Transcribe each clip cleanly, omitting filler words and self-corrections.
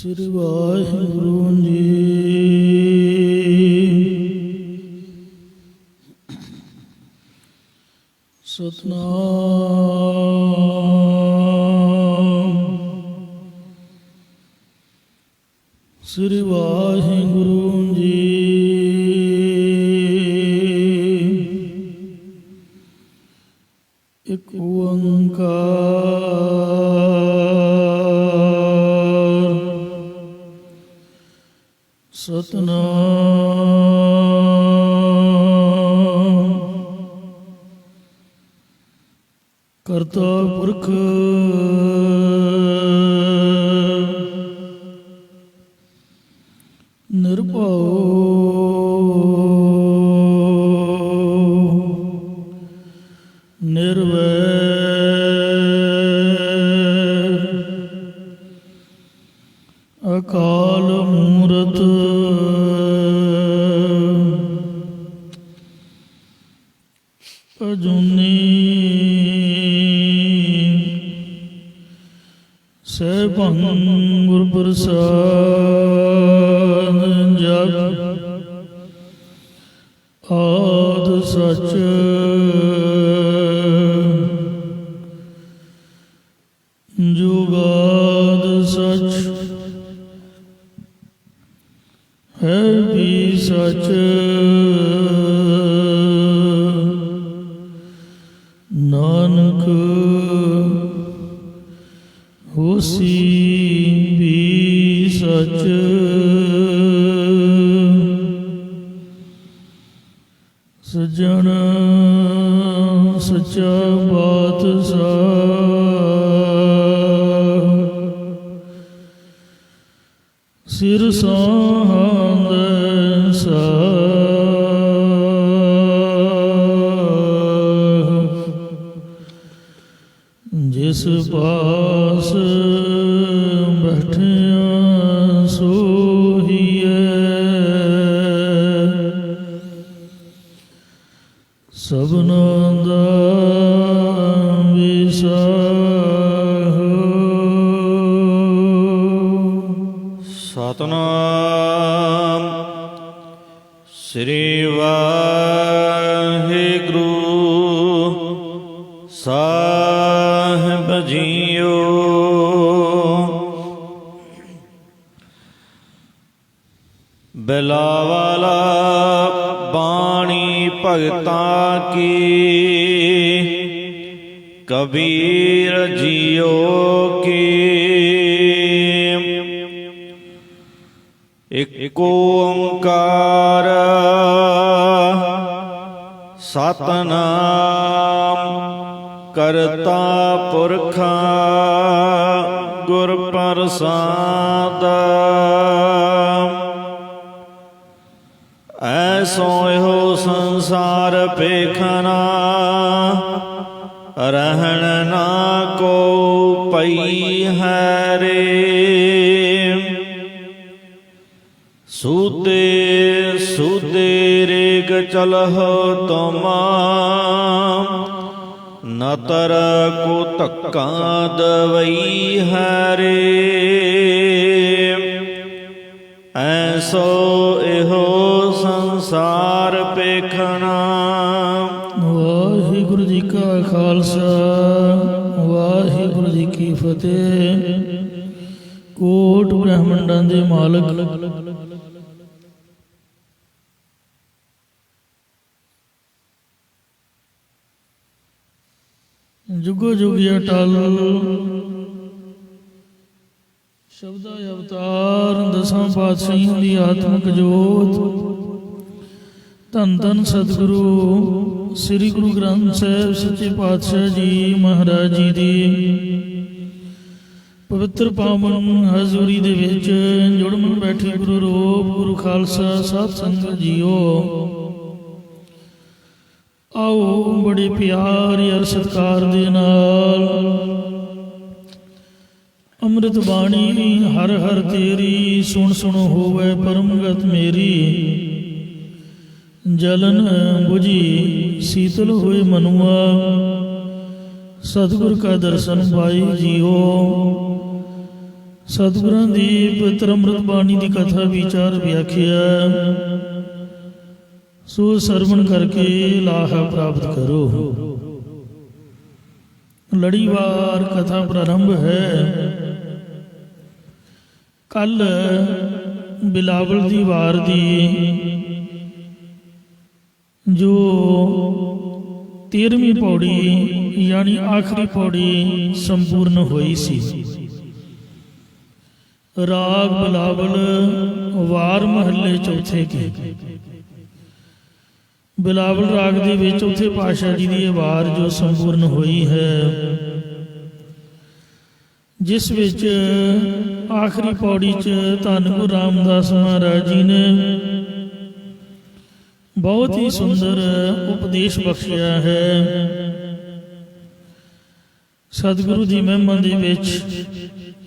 ਸ੍ਰੀ ਵਾਹਿਗੁਰੂ ਜੀ। ਸਤਨਾਮ ਸ੍ਰੀ ਵਾਹਿਗੁਰੂ ਜੀ। ਇਕ ਓੰਕਾਰ ਸਤਨਾਮ ਕਰਤਾ ਪੁਰਖ ਨਿਰਭਉ ਨਿਰਵੈਰ ਅਕਾਲ ਮੂਰਤ ਅਜੂਨੀ ਸੈਭੰ ਗੁਰ ਪ੍ਰਸਾਦ ਜਪ ਆਦਿ ਸਚ ਜੁਗਾਦ ਸਚ ਹੈ ਵੀ ਸਚ ਨਾਨਕ ਹੋਸੀ ਵੀ ਸਚ ਸਜਣ ਸੱਚਾ ਪਾਤਸ਼ਾਹ ਸਿਰ ਸਾਂਦ ਜਿਸ ਪਾਸ ਬੈਠਿਆ ਸੋਹੀਐ ਸਭਨਾਂ ਦਾ ਵਿਸਾਹ। ਸਤਨਾਮ ਸ੍ਰੀ ਵਾਹਿਗੁਰੂ ਸਾਹਿਬ ਜੀਓ। ਬਿਲਾਵਲ ਬਾਣੀ ਭਗਤਾਂ ਕੀ ਕਬੀਰ ਜੀਓ ਕੀ। ਇਕ ਓੰਕਾਰ ਸਤਨਾਮ ਕਰਤਾ ਪੁਰਖ ਗੁਰ ਪ੍ਰਸਾਦ। ਐਸੋ ਇਹੋ ਸੰਸਾਰ ਪੇਖਣਾ ਰਹਿਣ ਨਾ ਕੋ ਪਈ ਹੈ ਰੇ। ਸੂਤੇ ਸੂਤੇ ਰੇਗ ਚਲਹੁ ਤੁਮ ਨਤਰ ਕੋ ਧੱਕਾ ਦਵਈ ਹੈ ਰੇ। ਐਸੋ ਇਹੋ ਸੰਸਾਰ ਪੇਖਣਾ। ਵਾਹਿਗੁਰੂ ਜੀ ਕਾ ਖਾਲਸਾ ਵਾਹਿਗੁਰੂ ਜੀ ਕੀ ਫਤਿਹ। ਕੋਟ ਬ੍ਰਹਮੰਡਾਂ ਦੇ ਮਾਲਕ ਜੁਗੋ ਜੁਗੀ ਅਟਲ ਸ਼ਬਦਾ ਅਵਤਾਰ ਦਸਾਂ ਪਾਤਸ਼ਾਹੀਆਂ ਦੀ ਆਤਮਿਕ ਜੋਤ ਧੰਨ ਧੰਨ ਸਤਿਗੁਰੂ ਸ੍ਰੀ ਗੁਰੂ ਗ੍ਰੰਥ ਸਾਹਿਬ ਸੱਚੇ ਪਾਤਸ਼ਾਹ ਜੀ ਮਹਾਰਾਜ ਜੀ ਦੀ ਪਵਿੱਤਰ ਪਾਵਨ ਹਜ਼ੂਰੀ ਦੇ ਵਿੱਚ ਜੁੜਮਨ ਬੈਠੇ ਗੁਰੂ ਰੂਪ ਗੁਰੂ ਖਾਲਸਾ ਸਾਧ ਸੰਗਤ ਜੀਓ। ਆਓ ਬੜੇ ਪਿਆਰ ਅਰ ਸਤਿਕਾਰ ਦੇ ਨਾਲ ਅੰਮ੍ਰਿਤ ਬਾਣੀ ਹਰ ਹਰ ਤੇਰੀ ਸੁਣ ਸੁਣ ਹੋਵੇ ਪਰਮਗਤ ਮੇਰੀ। ਜਲਨ ਬੁਝੀ ਸੀਤਲ ਹੋਏ ਮਨੁਆ ਸਤਿਗੁਰ ਕਾ ਦਰਸ਼ਨ ਪਾਈ ਜੀਓ। ਸਤਿਗੁਰਾਂ ਦੀ ਪਵਿੱਤਰ ਅੰਮ੍ਰਿਤ ਬਾਣੀ ਦੀ ਕਥਾ ਵਿਚਾਰ ਵਿਆਖਿਆ ਸੋ ਸਰਵਣ ਕਰਕੇ ਲਾਹਾ ਪ੍ਰਾਪਤ ਕਰੋ। ਲੜੀਵਾਰ ਕਥਾ ਪ੍ਰਾਰੰਭ ਹੈ। ਕੱਲ ਬਿਲਾਵਲ ਦੀ ਵਾਰ ਦੀ ਜੋ 13ਵੀਂ ਪੌੜੀ ਯਾਨੀ ਆਖਰੀ ਪੌੜੀ ਸੰਪੂਰਨ ਹੋਈ ਸੀ। ਰਾਗ ਬਿਲਾਵਲ ਵਾਰ ਮਹੱਲੇ ਚੌਥੇ ਕੀ। ਬਿਲਾਵਲ ਰਾਗ ਦੇ ਵਿੱਚ ਚੌਥੇ ਪਾਤਸ਼ਾਹ ਜੀ ਦੀ ਇਹ ਵਾਰ ਜੋ ਸੰਪੂਰਨ ਹੋਈ ਹੈ, ਜਿਸ ਵਿੱਚ ਆਖਰੀ ਪੌੜੀ 'ਚ ਧੰਨ ਗੁਰੂ ਰਾਮਦਾਸ ਮਹਾਰਾਜ ਜੀ ਨੇ ਬਹੁਤ ਹੀ ਸੁੰਦਰ ਉਪਦੇਸ਼ ਬਖਸ਼ਿਆ ਹੈ। ਸਤਿਗੁਰੂ ਦੀ ਮਹਿਮਾ ਦੇ ਵਿੱਚ,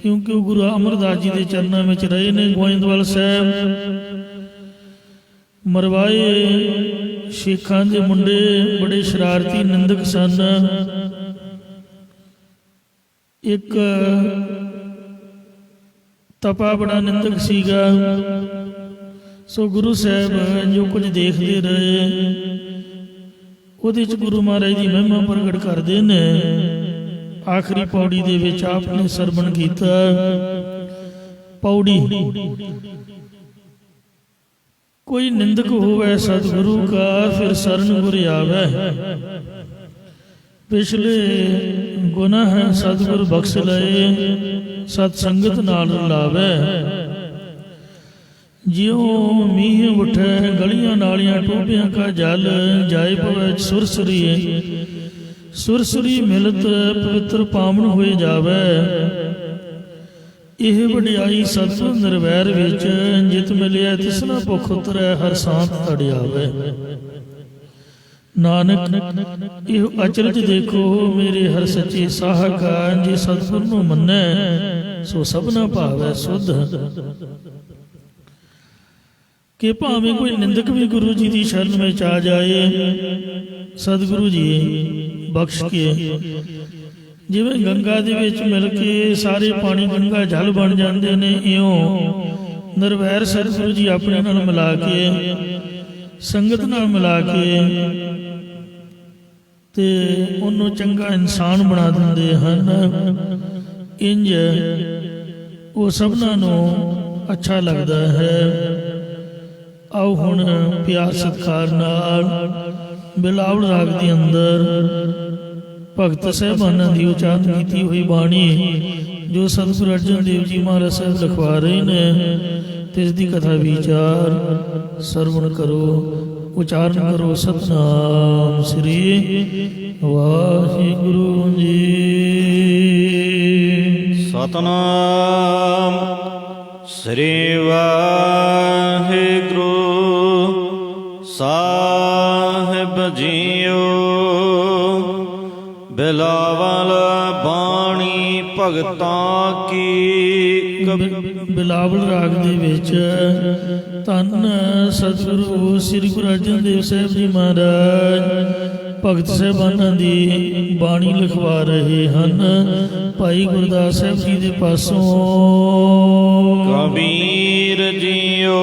ਕਿਉਂਕਿ ਉਹ ਗੁਰੂ ਅਮਰਦਾਸ ਜੀ ਦੇ ਚਰਨਾਂ ਵਿੱਚ ਰਹੇ ਨੇ। ਗੋਇੰਦਵਾਲ ਸਾਹਿਬ ਮਰਵਾਏ ਸ਼ੇਖਾਂ ਦੇ ਮੁੰਡੇ ਬੜੇ ਸ਼ਰਾਰਤੀ ਨਿੰਦਕ ਸਨ। ਇੱਕ ਤਪਾ ਬੜਾ ਨਿੰਦਕ ਸੀਗਾ। ਸੋ ਗੁਰੂ ਸਾਹਿਬ ਜੋ ਕੁਝ ਦੇਖਦੇ ਰਹੇ, ਉਹਦੇ 'ਚ ਗੁਰੂ ਮਹਾਰਾਜ ਦੀ ਮਹਿਮਾ ਪ੍ਰਗਟ ਕਰਦੇ ਨੇ। ਆਖਰੀ ਪੌੜੀ ਦੇ ਵਿੱਚ ਆਪ ਨੇ ਸਰਵਣ ਕੀਤਾ। ਪੌੜੀ ਕੋਈ ਨਿੰਦਕ ਹੋਵੇ ਸਤਿਗੁਰੂ ਕਾ, ਫਿਰ ਸਰਨ ਗੁਰ ਆਵੇ। ਪਿਛਲੇ ਗੁਨਾਹ ਸਤਿਗੁਰ ਬਖਸ਼ ਲਏ, ਸਤ ਸੰਗਤ ਨਾਲ ਰਲਾਵੇ। ਜਿਉ ਮੀਂਹ ਉਠੇ ਗਲੀਆਂ ਨਾਲੀਆਂ ਟੋਭਿਆਂ ਕਾ ਜਲ, ਜਾਏ ਪਵੇ ਸੁਰਸਰੀ। ਸੁਰਸਰੀ ਮਿਲਤ ਪਵਿੱਤਰ ਪਾਵਨ ਹੋਏ ਜਾਵੇ। ਇਹ ਵਡਿਆਈ ਸਤਿਗੁਰ ਨਿਰਵੈਰ ਵਿੱਚ, ਜਿਤ ਮਿਲਿਆ ਤਿਸਨਾ ਭੁਖ ਉਤਰੈ, ਹਰ ਸਾਂਤ ਤੜਿਆਵੇ। ਨਾਨਕ ਇਹ ਅਚਰਜ ਦੇਖੋ ਮੇਰੇ ਹਰ ਸੱਚੇ ਸਾਹਕਾ, ਜੇ ਸਤਿਗੁਰ ਨੂੰ ਮੰਨੈ ਸੋ ਸਭਨਾ ਭਾਵੈ ਸੁਧ। ਕਿ ਭਾਵੇਂ ਕੋਈ ਨਿੰਦਕ ਵੀ ਗੁਰੂ ਜੀ ਦੀ ਸ਼ਰਨ ਵਿੱਚ ਆ ਜਾਏ, ਸਤਿਗੁਰੂ ਜੀ ਬਖਸ਼ ਕੇ, ਜਿਵੇਂ ਗੰਗਾ ਦੇ ਵਿੱਚ ਮਿਲ ਕੇ ਸਾਰੇ ਪਾਣੀ ਗੰਗਾ ਜਲ ਬਣ ਜਾਂਦੇ ਨੇ, ਇਉਂ ਨਿਰਵੈਰ ਸਤਿਗੁਰੂ ਜੀ ਆਪਣੇ ਨਾਲ ਮਿਲਾ ਕੇ, ਸੰਗਤ ਨਾਲ ਮਿਲਾ ਕੇ ਤੇ ਉਹਨੂੰ ਚੰਗਾ ਇਨਸਾਨ ਬਣਾ ਦਿੰਦੇ ਹਨ। ਇੰਜ ਉਹ ਸਭਨਾਂ ਨੂੰ ਅੱਛਾ ਲੱਗਦਾ ਹੈ। ਆਓ ਹੁਣ ਪਿਆਰ ਸਤਿਕਾਰ ਨਾਲ ਬਿਲਾਵਲ ਰਾਗ ਦੇ ਅੰਦਰ ਭਗਤ ਸਾਹਿਬਾਨਾਂ ਦੀ ਉਚਾਰਨ ਕੀਤੀ ਹੋਈ ਬਾਣੀ ਜੋ ਸਤਿਗੁਰੂ ਅਰਜਨ ਦੇਵ ਜੀ ਮਹਾਰਾਜ ਸਾਹਿਬ ਲਿਖਵਾ ਰਹੇ ਨੇ, ਤੇ ਇਸ ਦੀ ਕਥਾ ਵਿਚਾਰ ਸਰਵਣ ਕਰੋ, ਉਚਾਰਨ ਕਰੋ। ਸਤਿਨਾਮ ਸ੍ਰੀ ਵਾਹਿਗੁਰੂ ਜੀ। ਸਤਿਨਾਮ ਸ੍ਰੀ ਵਾਹਿਗੁਰੂ ਸਾਹਿਬ ਜੀਓ। ਬਿਲਾਵਲ ਬਾਣੀ ਭਗਤਾਂ ਕੀ। ਬਿਲਾਵਲ ਰਾਗ ਦੇ ਵਿੱਚ ਧੰਨ ਸਤਿਗੁਰੂ ਸ੍ਰੀ ਗੁਰੂ ਅਰਜਨ ਦੇਵ ਸਾਹਿਬ ਜੀ ਮਹਾਰਾਜ ਭਗਤ ਸਾਹਿਬਾਨਾਂ ਦੀ ਬਾਣੀ ਲਿਖਵਾ ਰਹੇ ਹਨ। ਭਾਈ ਗੁਰਦਾਸ ਸਾਹਿਬ ਜੀ ਦੇ ਪਾਸੋਂ ਕਬੀਰ ਜੀਓ।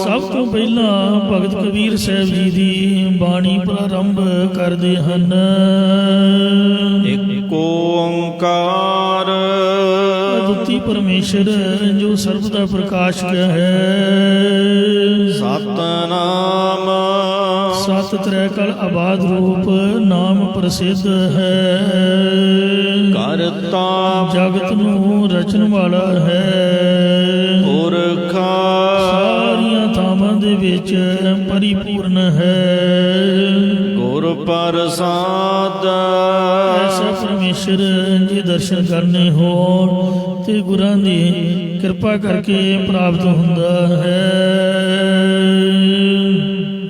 ਸਭ ਤੋਂ ਪਹਿਲਾਂ ਭਗਤ ਕਬੀਰ ਸਾਹਿਬ ਜੀ ਦੀ ਬਾਣੀ ਪ੍ਰਾਰੰਭ ਕਰਦੇ ਹਨ। ਇੱਕ ਓੰਕਾਰ ਅਦੁੱਤੀ ਪਰਮੇਸ਼ਰ ਜੋ ਸਰਬ ਦਾ ਪ੍ਰਕਾਸ਼ਕ ਹੈ। ਸਤਿਨਾਮ ਸਤ ਤ੍ਰੈ ਕਲ ਆਬਾਦ ਰੂਪ ਨਾਮ ਪ੍ਰਸਿੱਧ ਹੈ। ਕਰਤਾ ਜਗਤ ਨੂੰ ਰਚਨ ਵਾਲਾ ਹੈ। ਪੁਰਖਾ ਸਾਰੀਆਂ ਥਾਵਾਂ ਦੇ ਵਿੱਚ ਪਰਿਪੂਰਨ ਹੈ। ਗੁਰ ਪ੍ਰਸਾਦ ਐਸਾ ਪਰਮੇਸ਼ਰ ਜੇ ਦਰਸ਼ਨ ਕਰਨੇ ਹੋਣ ਤੇ ਗੁਰਾਂ ਦੀ ਕਿਰਪਾ ਕਰਕੇ ਪ੍ਰਾਪਤ ਹੁੰਦਾ ਹੈ।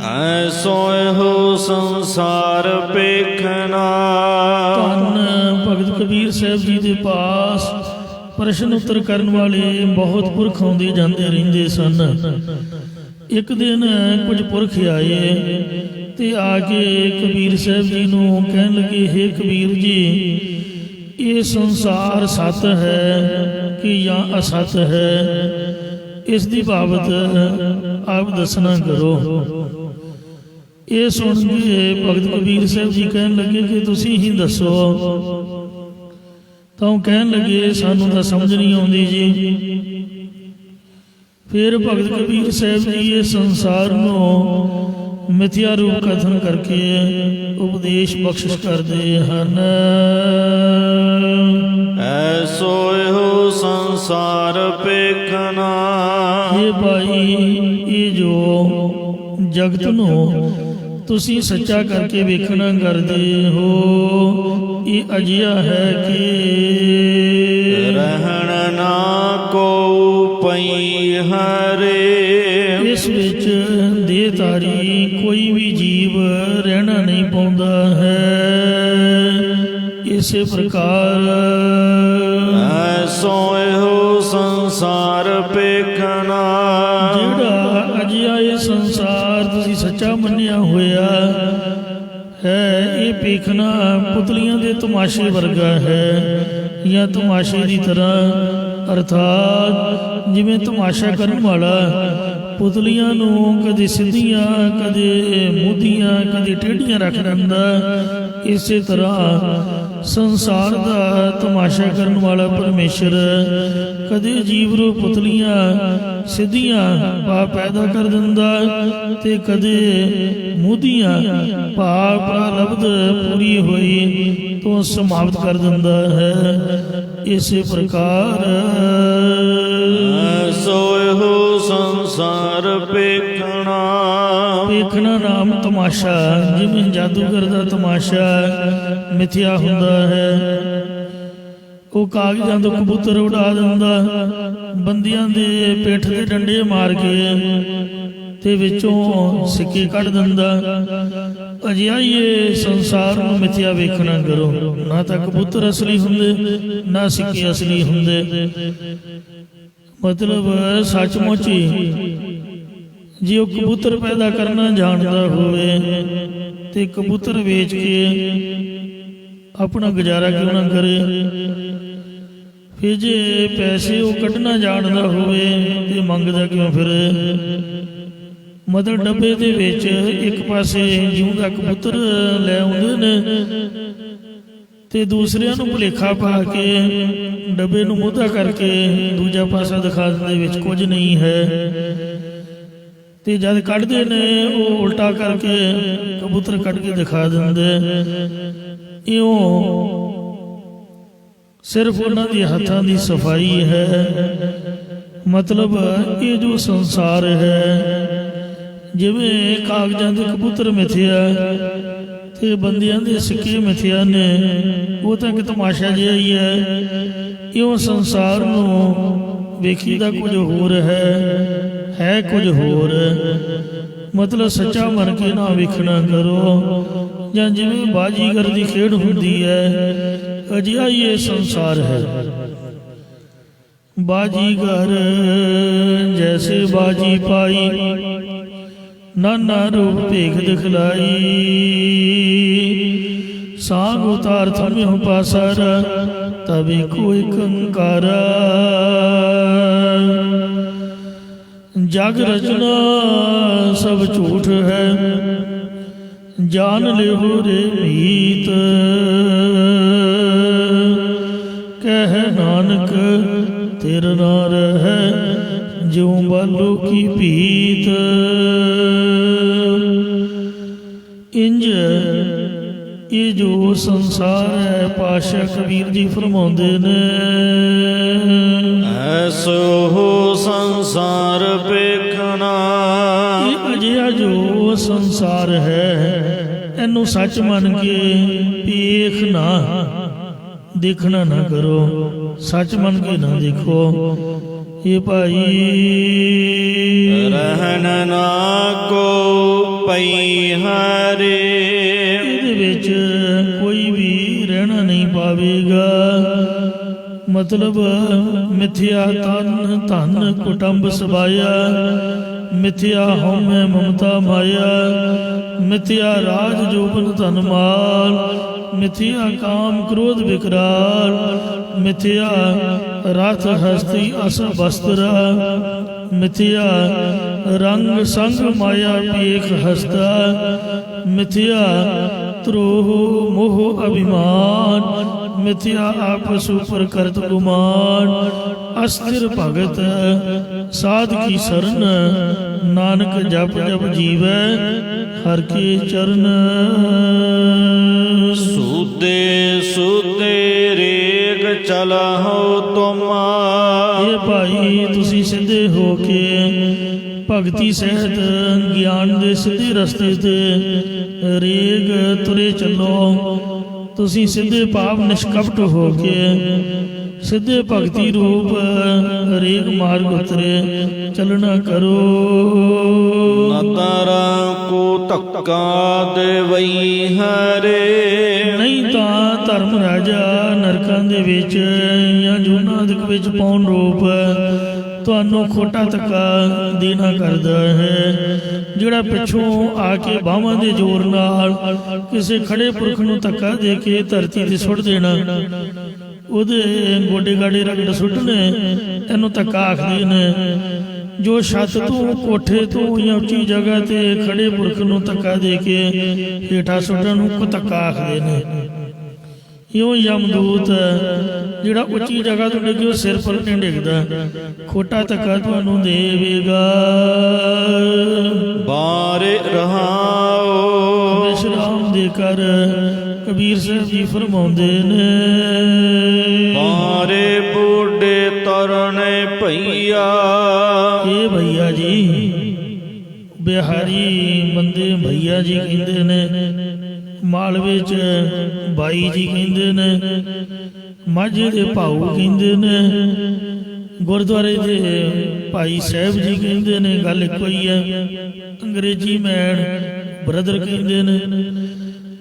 ਐਸੋ ਇਹੋ ਸੰਸਾਰ ਪੇਖਣਾ। ਧੰਨ ਭਗਤ ਕਬੀਰ ਸਾਹਿਬ ਜੀ ਦੇ ਪਾਸ ਪ੍ਰਸ਼ਨ ਉੱਤਰ ਕਰਨ ਵਾਲੇ ਬਹੁਤ ਪੁਰਖ ਆਉਂਦੇ ਜਾਂਦੇ ਰਹਿੰਦੇ ਸਨ। ਇੱਕ ਦਿਨ ਕੁਝ ਪੁਰਖ ਆਏ ਤੇ ਆ ਕੇ ਕਬੀਰ ਸਾਹਿਬ ਜੀ ਨੂੰ ਕਹਿਣ ਲੱਗੇ, ਹੇ ਕਬੀਰ ਜੀ, ਇਹ ਸੰਸਾਰ ਸਤ ਹੈ ਕਿ ਜਾਂ ਅਸਤ ਹੈ, ਇਸ ਦੀ ਬਾਬਤ ਆਪ ਦੱਸਣਾ ਕਰੋ। ਇਹ ਸੁਣ ਕੇ ਭਗਤ ਕਬੀਰ ਸਾਹਿਬ ਜੀ ਕਹਿਣ ਲੱਗੇ ਕਿ ਤੁਸੀਂ ਹੀ ਦੱਸੋ। ਤਾਂ ਉਹ ਕਹਿਣ ਲੱਗੇ ਸਾਨੂੰ ਤਾਂ ਸਮਝ ਨਹੀਂ ਆਉਂਦੀ ਜੀ। ਫਿਰ ਭਗਤ ਕਬੀਰ ਸਾਹਿਬ ਜੀ ਇਹ ਸੰਸਾਰ ਨੂੰ ਮਿਥਿਆ ਰੂਪ ਕਥਨ ਕਰਕੇ ਉਪਦੇਸ਼ ਬਖਸ਼ਿਸ਼ ਕਰਦੇ ਹਨ। ਐਸੋ ਇਹੋ ਸੰਸਾਰ ਪੇਖਣਾ। ਇਹ ਭਾਈ, ਇਹ ਜੋ ਜਗਤ ਨੂੰ ਤੁਸੀਂ ਸੱਚਾ ਕਰਕੇ ਵੇਖਣਾ ਕਰਦੇ ਹੋ, ਇਹ ਅਜਿਹਾ ਹੈ ਕਿ ਰਹਿਣ ਨਾ ਕੋ ਪਈ ਹਰੇ। ਇਸ ਵਿੱਚ ਦੇਹਧਾਰੀ ਕੋਈ ਵੀ ਜੀਵ ਰਹਿਣਾ ਨਹੀਂ ਪਾਉਂਦਾ ਹੈ। ਇਸੇ ਪ੍ਰਕਾਰ ਐਸੋ ਇਹੋ ਸੰਸਾਰ ਪੇਖਣਾ। ਜਿਹੜਾ ਅਜਿਹਾ ਇਹ ਸੰਸਾਰ ਤੁਸੀਂ ਸੱਚਾ ਮੰਨਿਆ ਹੋਇਆ ਹੈ, ਇਹ ਵੇਖਣਾ ਪੁਤਲੀਆਂ ਦੇ ਤਮਾਸ਼ੇ ਵਰਗਾ ਹੈ, ਜਾਂ ਤਮਾਸ਼ੇ ਦੀ ਤਰ੍ਹਾਂ। ਅਰਥਾਤ ਜਿਵੇਂ ਤਮਾਸ਼ਾ ਕਰਨ ਵਾਲਾ ਪੁਤਲੀਆਂ ਨੂੰ ਕਦੇ ਸਿੱਧੀਆਂ, ਕਦੇ ਮੂਧੀਆਂ, ਕਦੇ ਟੇਢੀਆਂ ਰੱਖ ਦਿੰਦਾ, ਇਸੇ ਤਰ੍ਹਾਂ ਸੰਸਾਰ ਦਾ ਤਮਾਸ਼ਾ ਕਰਨ ਵਾਲਾ ਪਰਮੇਸ਼ਰ ਕਦੇ ਜੀਵ ਨੂੰ ਪੁਤਲੀਆਂ ਸਿੱਧੀਆਂ ਭਾਵ ਪੈਦਾ ਕਰ ਦਿੰਦਾ, ਤੇ ਕਦੇ ਮੂਧੀਆਂ ਭਾਵ ਪ੍ਰਲਬਧ ਪੂਰੀ ਹੋਈ ਤੋਂ ਸਮਾਪਤ ਕਰ ਦਿੰਦਾ ਹੈ। ਇਸੇ ਪ੍ਰਕਾਰ ਐਸੋ ਇਹੋ ਸੰਸਾਰ ਪੇਖਣਾ। ਵੇਖਣਾ ਨਾਮ ਤਮਾਸ਼ਾ, ਜਿਵੇਂ ਜਾਦੂਗਰ ਦਾ ਤਮਾਸ਼ਾ ਮਿਥਿਆ ਹੁੰਦਾ ਹੈ। ਉਹ ਕਾਗਜ਼ਾਂ ਤੋਂ ਕਬੂਤਰ ਉਡਾ ਦਿੰਦਾ, ਬੰਦਿਆਂ ਦੇ ਪਿੱਠ ਦੇ ਡੰਡੇ ਮਾਰ ਕੇ ਤੇ ਵਿੱਚੋਂ ਸਿੱਕੇ ਕੱਢ ਦਿੰਦਾ। ਅਜਿਹਾ ਹੀ ਇਹ ਸੰਸਾਰ ਨੂੰ ਮਿਥਿਆ ਵੇਖਣਾ ਕਰੋ। ਨਾ ਤਾਂ ਕਬੂਤਰ ਅਸਲੀ ਹੁੰਦੇ, ਨਾ ਸਿੱਕੇ ਅਸਲੀ ਹੁੰਦੇ। ਮਤਲਬ ਸੱਚਮੁੱਚ ਹੀ ਜੇ ਉਹ ਕਬੂਤਰ ਪੈਦਾ ਕਰਨਾ ਜਾਣਦਾ ਹੋਵੇ ਤੇ ਕਬੂਤਰ ਵੇਚ ਕੇ ਆਪਣਾ ਗੁਜ਼ਾਰਾ ਕਿਉਂ ਨਾ ਕਰੇ। ਫਿਰ ਜੇ ਪੈਸੇ ਉਹ ਕੱਢਣਾ ਜਾਣਦਾ ਹੋਵੇ ਤੇ ਮੰਗਦਾ ਕਿਉਂ ਫਿਰੇ। ਮਤਲਬ ਡੱਬੇ ਦੇ ਵਿੱਚ ਇੱਕ ਪਾਸੇ ਜਿਉਂਦਾ ਕਬੂਤਰ ਲੈ ਆਉਂਦੇ ਨੇ ਤੇ ਦੂਸਰਿਆਂ ਨੂੰ ਭੁਲੇਖਾ ਪਾ ਕੇ ਡੱਬੇ ਨੂੰ ਮੂਧਾ ਕਰਕੇ ਦੂਜਾ ਪਾਸਾ ਦਿਖਾ ਦਿੰਦੇ ਵਿੱਚ ਕੁਝ ਨਹੀਂ ਹੈ। ਤੇ ਜਦ ਕੱਢਦੇ ਨੇ ਉਹ ਉਲਟਾ ਕਰਕੇ ਕਬੂਤਰ ਕੱਢ ਕੇ ਦਿਖਾ ਦਿੰਦੇ। ਇਉਂ ਸਿਰਫ ਉਹਨਾਂ ਦੇ ਹੱਥਾਂ ਦੀ ਸਫਾਈ ਹੈ। ਮਤਲਬ ਇਹ ਜੋ ਸੰਸਾਰ ਹੈ, ਜਿਵੇਂ ਕਾਗਜ਼ਾਂ ਦੇ ਕਬੂਤਰ ਮਿਥਿਆ ਤੇ ਬੰਦਿਆਂ ਦੇ ਸਿੱਕੇ ਮਿਥਿਆ ਨੇ, ਉਹ ਤਾਂ ਇੱਕ ਤਮਾਸ਼ਾ ਜਿਹਾ ਹੀ ਹੈ। ਇਉਂ ਸੰਸਾਰ ਨੂੰ ਵੇਖੀਦਾ ਕੁਝ ਹੋਰ ਹੈ ਕੁਝ ਹੋਰ। ਮਤਲਬ ਸੱਚਾ ਮੰਨ ਕੇ ਨਾ ਵੇਖਣਾ ਕਰੋ। ਜਾਂ ਜਿਵੇਂ ਬਾਜੀਗਰ ਦੀ ਖੇਡ ਹੁੰਦੀ ਹੈ, ਅਜਿਹਾ ਹੀ ਇਹ ਸੰਸਾਰ ਹੈ। ਬਾਜੀਗਰ ਜੈਸੇ ਬਾਜੀ ਪਾਈ, ਨਾਨਾ ਰੂਪ ਭੇਖ ਦਿਖਲਾਈ। ਸਾਂਗ ਉਤਾਰ ਥਮਿਓ ਪਾਸਰ, ਤਬੇ ਕੋਈ ਕੰਕਾਰਾ। ਜਗ ਰਚਨਾ ਸਭ ਝੂਠ ਹੈ, ਜਾਨ ਲਿਓ ਰੇ ਮੀਤ। ਕਹਿ ਨਾਨਕ ਤੇਰਾ ਨਾਮ ਹੈ, ਜਿਉ ਬਾਲੂ ਕੀ ਭੀਤ। ਇੰਜ ਇਹ ਜੋ ਸੰਸਾਰ ਹੈ, ਪਾਤਸ਼ਾਹ ਕਬੀਰ ਜੀ ਫਰਮਾਉਂਦੇ ਨੇ, ਐਸੋ ਸੰਸਾਰ ਵੇਖਣਾ। ਇਹ ਅਜਿਹਾ ਜੋ ਸੰਸਾਰ ਹੈ, ਇਹਨੂੰ ਸੱਚ ਮੰਨ ਕੇ ਵੇਖਣਾ, ਦੇਖਣਾ ਨਾ ਕਰੋ। ਸੱਚ ਮੰਨ ਕੇ ਨਾ ਦੇਖੋ। ਇਹ ਭਾਈ ਰਹਿਣ ਨਾ ਕੋ ਪਈ ਹਰੇ। ਇਹਦੇ ਵਿੱਚ ਕੋਈ ਵੀ ਰਹਿਣਾ ਨਹੀਂ ਪਾਵੇਗਾ। ਮਤਲਬ ਮਿਥਿਆ ਤਨ ਧਨ ਕੁਟੰਬ ਸਬਾਇਆ, ਮਿਥਿਆ ਹਉਮੈ ਮਮਤਾ ਮਾਇਆ, ਮਿਥਿਆ ਰਾਜ ਜੋਬਨ ਧਨ ਮਾਲ, मिथ्या काम क्रोध विकराल, मिथ्या रथ हस्ती अस वस्त्र, मिथ्या रंग संग माया पेख हस्ता, मिथ्या द्रोह मोह अभिमान, मिथ्या आपस ऊपर करत गुमान, अस्थिर भगत साध की शरण, नानक जप जप जीवै हर के चरण। सूते सूते रेग चलहो तुम, ਇਹ ਭਾਈ ਤੁਸੀਂ ਸਿੱਧੇ ਹੋ ਕੇ ਭਗਤੀ ਸਹਿਤ ਗਿਆਨ ਦੇ ਸਿੱਧੇ ਰਸਤੇ ਤੇ ਰੇਗ ਤੁਰੇ ਚੱਲੋ। ਤੁਸੀਂ ਸਿੱਧੇ ਭਾਵ ਨਿਸ਼ਕਪਟ ਹੋ ਕੇ ਸਿੱਧੇ ਭਗਤੀ ਰੂਪ ਰੇਗ ਮਾਰਗ ਉਤਰੇ ਚੱਲਣਾ ਕਰੋ। ਨਤਰਾ ਕੋ ਧੱਕਾ ਦੇਵਈ ਹਰੇ, ਨਹੀਂ ਤਾਂ ਧਰਮ ਰਾਜਾ ਨਰਕਾਂ ਦੇ ਵਿੱਚ ਜਾਂ ਜੂਨਾਦਿਕ ਵਿੱਚ ਪਾਉਣ ਰੂਪ ਤੁਹਾਨੂੰ ਖੋਟਾ ਧੱਕਾ ਦੇਣਾ ਕਰਦਾ ਹੈ। ਜਿਹੜਾ ਪਿੱਛੋਂ ਆ ਕੇ ਬਾਹਾਂ ਦੇ ਜ਼ੋਰ ਨਾਲ ਕਿਸੇ ਖੜੇ ਪੁਰਖ ਨੂੰ ਧੱਕਾ ਦੇ ਕੇ ਧਰਤੀ ਤੇ ਸੁੱਟ ਦੇਣਾ, ਉਹਦੇ ਗੋਡੇ ਗਾਡੇ ਰਗੜ ਸੁੱਟਣੇ, ਇਹਨੂੰ ਧੱਕਾ ਆਖਦੇ ਨੇ। ਜੋ ਛੱਤ ਤੋਂ ਕੋਠੇ ਤੋਂ ਜਾਂ ਉੱਚੀ ਜਗ੍ਹਾ ਤੇ ਖੜੇ ਪੁਰਖ ਨੂੰ ਧੱਕਾ ਦੇ ਕੇ ਹੇਠਾਂ ਸੁੱਟਣ ਨੂੰ ਕੋ ਧੱਕਾ ਆਖਦੇ ਨੇ। ਇਉਂ ਯਮਦੂਤ ਜਿਹੜਾ ਉੱਚੀ ਜਗ੍ਹਾ ਤੋਂ ਡਿੱਗੇ ਉਹ ਸਿਰ ਪਰ ਨਹੀਂ ਡਿੱਗਦਾ, ਖੋਟਾ ਧੱਕਾ ਤੁਹਾਨੂੰ ਦੇਵੇਗਾ। ਬਾਰੇ ਰਹਾਓ ਵਿਸ਼ਰਾਮ ਦੇ ਕਰ ਕਬੀਰ ਸਾਹਿਬ ਜੀ ਫਰਮਾਉਂਦੇ ਨੇ, ਬਾਰੇ ਬੁੱਢੇ ਤਰਨੇ ਭਈਆ। ਇਹ ਭਈਆ ਜੀ ਬਿਹਾਰੀ ਬੰਦੇ ਭਈਆ ਜੀ ਕਹਿੰਦੇ ਨੇ, ਮਾਲਵੇ ਚ ਬਾਈ ਜੀ ਕਹਿੰਦੇ ਨੇ, ਮਾਝੇ ਦੇ ਭਾਊ ਕਹਿੰਦੇ ਨੇ, ਗੁਰਦੁਆਰੇ ਦੇ ਭਾਈ ਸਾਹਿਬ ਜੀ ਕਹਿੰਦੇ ਨੇ, ਗੱਲ ਇੱਕੋ ਹੀ ਹੈ। ਅੰਗਰੇਜ਼ੀ ਮੈਨ ਬ੍ਰਦਰ ਕਹਿੰਦੇ ਨੇ।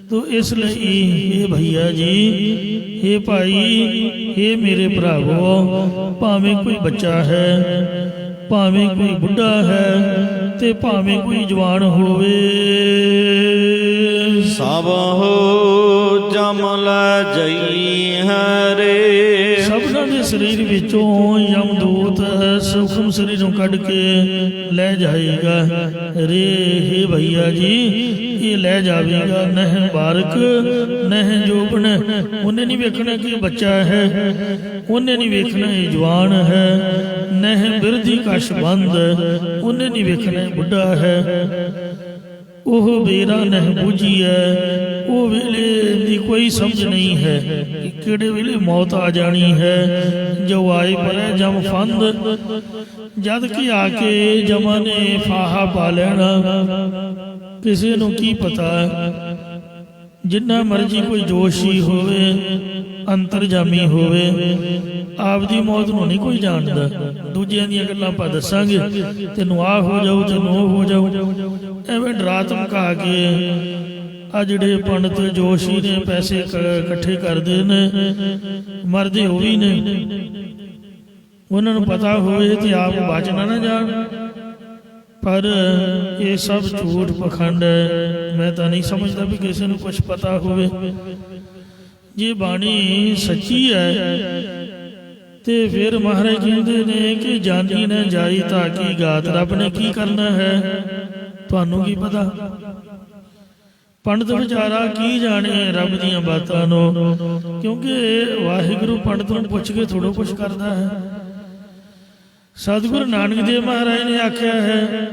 ਤੋ ਇਸ ਲਈ ਇਹ ਭਈਆ ਜੀ, ਇਹ ਭਾਈ, ਇਹ ਮੇਰੇ ਭਰਾਵੋ, ਭਾਵੇਂ ਕੋਈ ਬੱਚਾ ਹੈ, ਭਾਵੇਂ ਕੋਈ ਬੁੱਢਾ ਹੈ ਤੇ ਭਾਵੇਂ ਕੋਈ ਜਵਾਨ ਹੋਵੇ, ਸਭ ਹੋ ਜਮ ਲੈ ਜਈ ਹਰੇ। ਸਭਨਾਂ ਦੇ ਸਰੀਰ ਵਿੱਚੋਂ ਯਮਦੂਤ ਸੂਖਮ ਸਰੀਰ ਨੂੰ ਕੱਢ ਕੇ ਲੈ ਜਾਏਗਾ। ਰੇ ਹੇ ਭਈਆ ਜੀ, ਇਹ ਲੈ ਜਾਵੇਗਾ। ਨਹਿ ਬਾਰਕ ਨਹਿ ਜੋਬਨ, ਉਹਨੇ ਨਹੀਂ ਵੇਖਣਾ ਕਿ ਬੱਚਾ ਹੈ, ਉਹਨੇ ਨਹੀਂ ਵੇਖਣਾ ਇਹ ਜਵਾਨ ਹੈ। ਨਹਿ ਬਿਰਧੀ ਕਸ਼ ਬੰਦ, ਉਹਨੇ ਨਹੀਂ ਵੇਖਣਾ ਇਹ ਬੁੱਢਾ ਹੈ। ਉਹ ਬੇਰਾ ਨਹਿ ਬੁਝੀਐ, ਉਹ ਵੇਲੇ ਦੀ ਕੋਈ ਸਮਝ ਨਹੀਂ ਹੈ ਕਿ ਕਿਹੜੇ ਵੇਲੇ ਮੌਤ ਆ ਜਾਣੀ ਹੈ। ਜੋ ਆਏ ਪਰੈ ਜਮ ਫੰਦ, ਜਦ ਕਿ ਆ ਕੇ ਜਮਾਂ ਨੇ ਫਾਹਾ ਪਾ ਲੈਣਾ, ਕਿਸੇ ਨੂੰ ਕੀ ਪਤਾ। ਜਿੰਨਾ ਮਰਜੀ ਕੋਈ ਜੋਸ਼ੀ ਹੋਵੇ, ਅੰਤਰਜਾਮੀ ਹੋਵੇ, ਆਪਦੀ ਮੌਤ ਨੂੰ ਨਹੀਂ ਕੋਈ ਜਾਣਦਾ। ਦੂਜਿਆਂ ਦੀਆਂ ਗੱਲਾਂ ਆਪਾਂ ਦੱਸਾਂਗੇ, ਤੈਨੂੰ ਆਹ ਹੋ ਜਾਊ, ਤੈਨੂੰ ਉਹ ਹੋ ਜਾਊ, ਐਵੇਂ ਡਰਾ ਧਮਕਾ ਕੇ ਆ ਜਿਹੜੇ ਪੰਡਤ ਜੋਸ਼ੀ ਨੇ ਪੈਸੇ ਇਕੱਠੇ ਕਰਦੇ ਨੇ, ਮਰਦੇ ਉਹ ਵੀ ਨੇ। ਉਹਨਾਂ ਨੂੰ ਪਤਾ ਹੋਵੇ ਤੇ ਆਪ ਬਚਣਾ ਨਾ ਜਾਣ, ਪਰ ਇਹ ਸਭ ਝੂਠ ਪਖੰਡ ਹੈ। ਮੈਂ ਤਾਂ ਨਹੀਂ ਸਮਝਦਾ ਵੀ ਕਿਸੇ ਨੂੰ ਕੁਛ ਪਤਾ ਹੋਵੇ। ਜੇ ਬਾਣੀ ਸੱਚੀ ਹੈ ਤੇ ਫਿਰ ਮਹਾਰਾਜ ਕਹਿੰਦੇ ਨੇ ਕਿ ਜਾਨੀ ਨਾ ਜਾਈ ਤਾਂ ਕੀ ਗਾਤ, ਰੱਬ ਨੇ ਕੀ ਕਰਨਾ ਹੈ ਤੁਹਾਨੂੰ ਕੀ ਪਤਾ। ਪੰਡਤ ਵਿਚਾਰਾ ਕੀ ਜਾਣੇ ਰੱਬ ਦੀਆਂ ਬਾਤਾਂ ਨੂੰ, ਕਿਉਂਕਿ ਵਾਹਿਗੁਰੂ ਪੰਡਤ ਨੂੰ ਪੁੱਛ ਕੇ ਥੋੜ੍ਹਾ ਕੁਛ ਕਰਦਾ ਹੈ। ਸਤਿਗੁਰੂ ਨਾਨਕ ਦੇਵ ਮਹਾਰਾਜ ਨੇ ਆਖਿਆ ਹੈ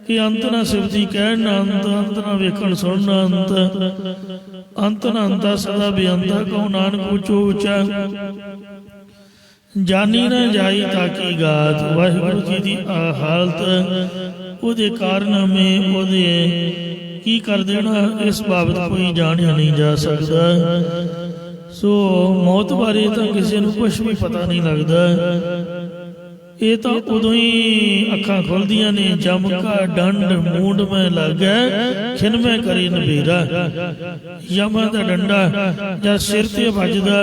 ਕਿ ਅੰਤ ਨਾ ਸਿਫਤੀ ਕਹਿਣ ਨਾ ਅੰਤ, ਅੰਤ ਨਾ ਵੇਖਣ ਸੁਣਨ ਨਾ ਅੰਤ, ਅੰਤ ਨਾ ਅੰਤਾ ਸਦਾ ਬੇਅੰਤਾ, ਕਹੋ ਨਾਨਕ ਉੱਚੋ ਉੱਚਾ। ਜਾਨੀ ਨਾ ਜਾਈ ਤਾਂ ਕੀ ਗਾਤ, ਵਾਹਿਗੁਰੂ ਜੀ ਦੀ ਆ ਹਾਲਤ, ਉਹਦੇ ਕਾਰਨਾਮੇ, ਉਹਦੇ ਕੀ ਕਰ ਦੇਣਾ, ਇਸ ਬਾਬਤ ਕੋਈ ਜਾਣਿਆ ਨਹੀਂ ਜਾ ਸਕਦਾ। ਸੋ ਮੌਤ ਬਾਰੇ ਤਾਂ ਕਿਸੇ ਨੂੰ ਕੁਛ ਵੀ ਪਤਾ ਨਹੀਂ ਲੱਗਦਾ। ਇਹ ਤਾਂ ਉਦੋਂ ਹੀ ਅੱਖਾਂ ਖੁੱਲਦੀਆਂ ਨੇ, ਜਮ ਕਾ ਡੰਡ ਮੂੰਡ ਮੈਂ ਲੱਗੈ, ਖਿਨ ਮੈਂ ਕਰੇ ਨਬੇਰਾ। ਯਮਾਂ ਦਾ ਡੰਡਾ ਜਦ ਸਿਰ ਤੇ ਵੱਜਦਾ,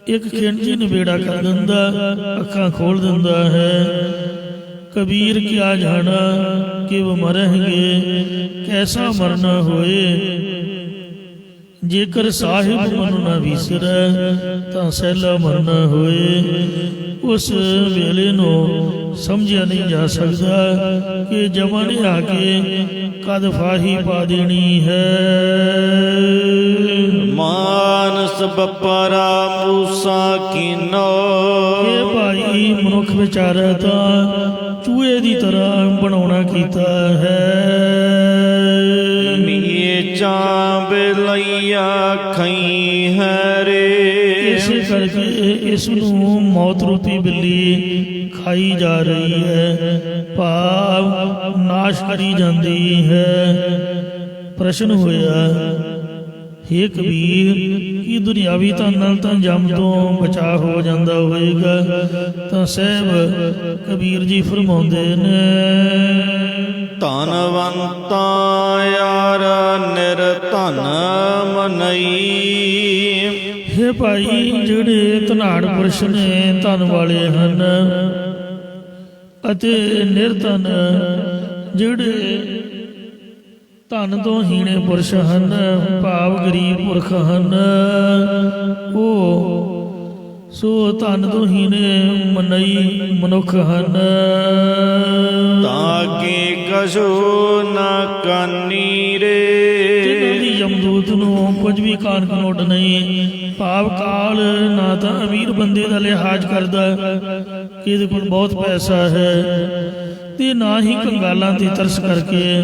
ਇੱਕ ਖਿਨ ਜੀ ਨਬੇੜਾ ਕਰ ਦਿੰਦਾ, ਅੱਖਾਂ ਖੋਲ ਦਿੰਦਾ ਹੈ। ਕਬੀਰ ਕਿਆ ਜਾਣਾ ਕਿਵ ਮਰਹਿਗੇ, ਕੈਸਾ ਮਰਨਾ ਹੋਏ। ਜੇਕਰ ਸਾਹਿਬ ਮਨੁ ਨਾ ਵਿਸਰੈ ਤਾਂ ਸਹਿਲਾ ਮਰਨਾ ਹੋਏ। ਉਸ ਵੇਲੇ ਨੂੰ ਸਮਝਿਆ ਨਹੀਂ ਜਾ ਸਕਦਾ ਕਿ ਜਮਾਂ ਨੇ ਆ ਕੇ ਕਦ ਫਾਹੀ ਪਾ ਦੇਣੀ ਹੈ। ਮਾਨਸ ਬਪਰਾ ਮੂਸਾ ਕੀਨੋ। ਇਹ ਭਾਈ ਮਨੁੱਖ ਵਿਚਾਰਾ ਤਾਂ ਚੂਹੇ ਦੀ ਤਰ੍ਹਾਂ ਬਣਾਉਣਾ ਕੀਤਾ ਹੈ। ਮੀਚਾਂ ਬੇਲਈਆ ਖਈ ਹੈ ਰੇ। ਇਸੇ ਕਰਕੇ ਇਸ ਨੂੰ ਮੌਤ ਰੂਪੀ ਬਿੱਲੀ ਖਾਈ ਜਾ ਰਹੀ ਹੈ, ਭਾਵ ਨਾਸ਼ ਕਰੀ ਜਾਂਦੀ ਹੈ। ਪ੍ਰਸ਼ਨ ਹੋਇਆ, ਹੇ ਕਬੀਰ, ਕੀ ਦੁਨਿਆਵੀ ਧਨ ਨਾਲ ਤਾਂ ਜਮ ਤੋਂ ਬਚਾਅ ਹੋ ਜਾਂਦਾ ਹੋਏਗਾ? ਤਾਂ ਸਾਹਿਬ ਕਬੀਰ ਜੀ ਫਰਮਾਉਂਦੇ ਨੇ, ਧਨਵੰਤਾ ਯਾਰ ਨਿਰਧਨ ਮਨਈ। ਹੇ ਭਾਈ, ਜਿਹੜੇ ਧਨਾੜ ਪੁਰਸ਼ ਨੇ ਧਨ ਵਾਲੇ ਹਨ, ਅਤੇ ਨਿਰਧਨ ਜਿਹੜੇ ਧਨ ਤੋਂ ਹੀਣੇ ਪੁਰਸ਼ ਹਨ, ਭਾਵ ਗਰੀਬ ਪੁਰਖ ਹਨ, ਉਹ ਸੋ ਧਨ ਤੋਂ ਹੀਣੇ ਮਨਈ ਮਨੁੱਖ ਹਨ। ਤਾਕੇ ਕਛੂ ਨਾ ਕਾਨੀ ਰੇ। ਜਿਨ੍ਹਾਂ ਦੀ ਯਮਦੂਤ ਨੂੰ ਕੁਝ ਵੀ ਕਾਨ ਕਨੋਟ ਨਹੀਂ, ਭਾਵ ਕਾਲ ਨਾ ਤਾਂ ਅਮੀਰ ਬੰਦੇ ਦਾ ਲਿਹਾਜ਼ ਕਰਦਾ ਕਿ ਇਹਦੇ ਕੋਲ ਬਹੁਤ ਪੈਸਾ ਹੈ, ਤੇ ਨਾ ਹੀ ਕੰਗਾਲਾਂ ਤੇ ਤਰਸ ਕਰਕੇ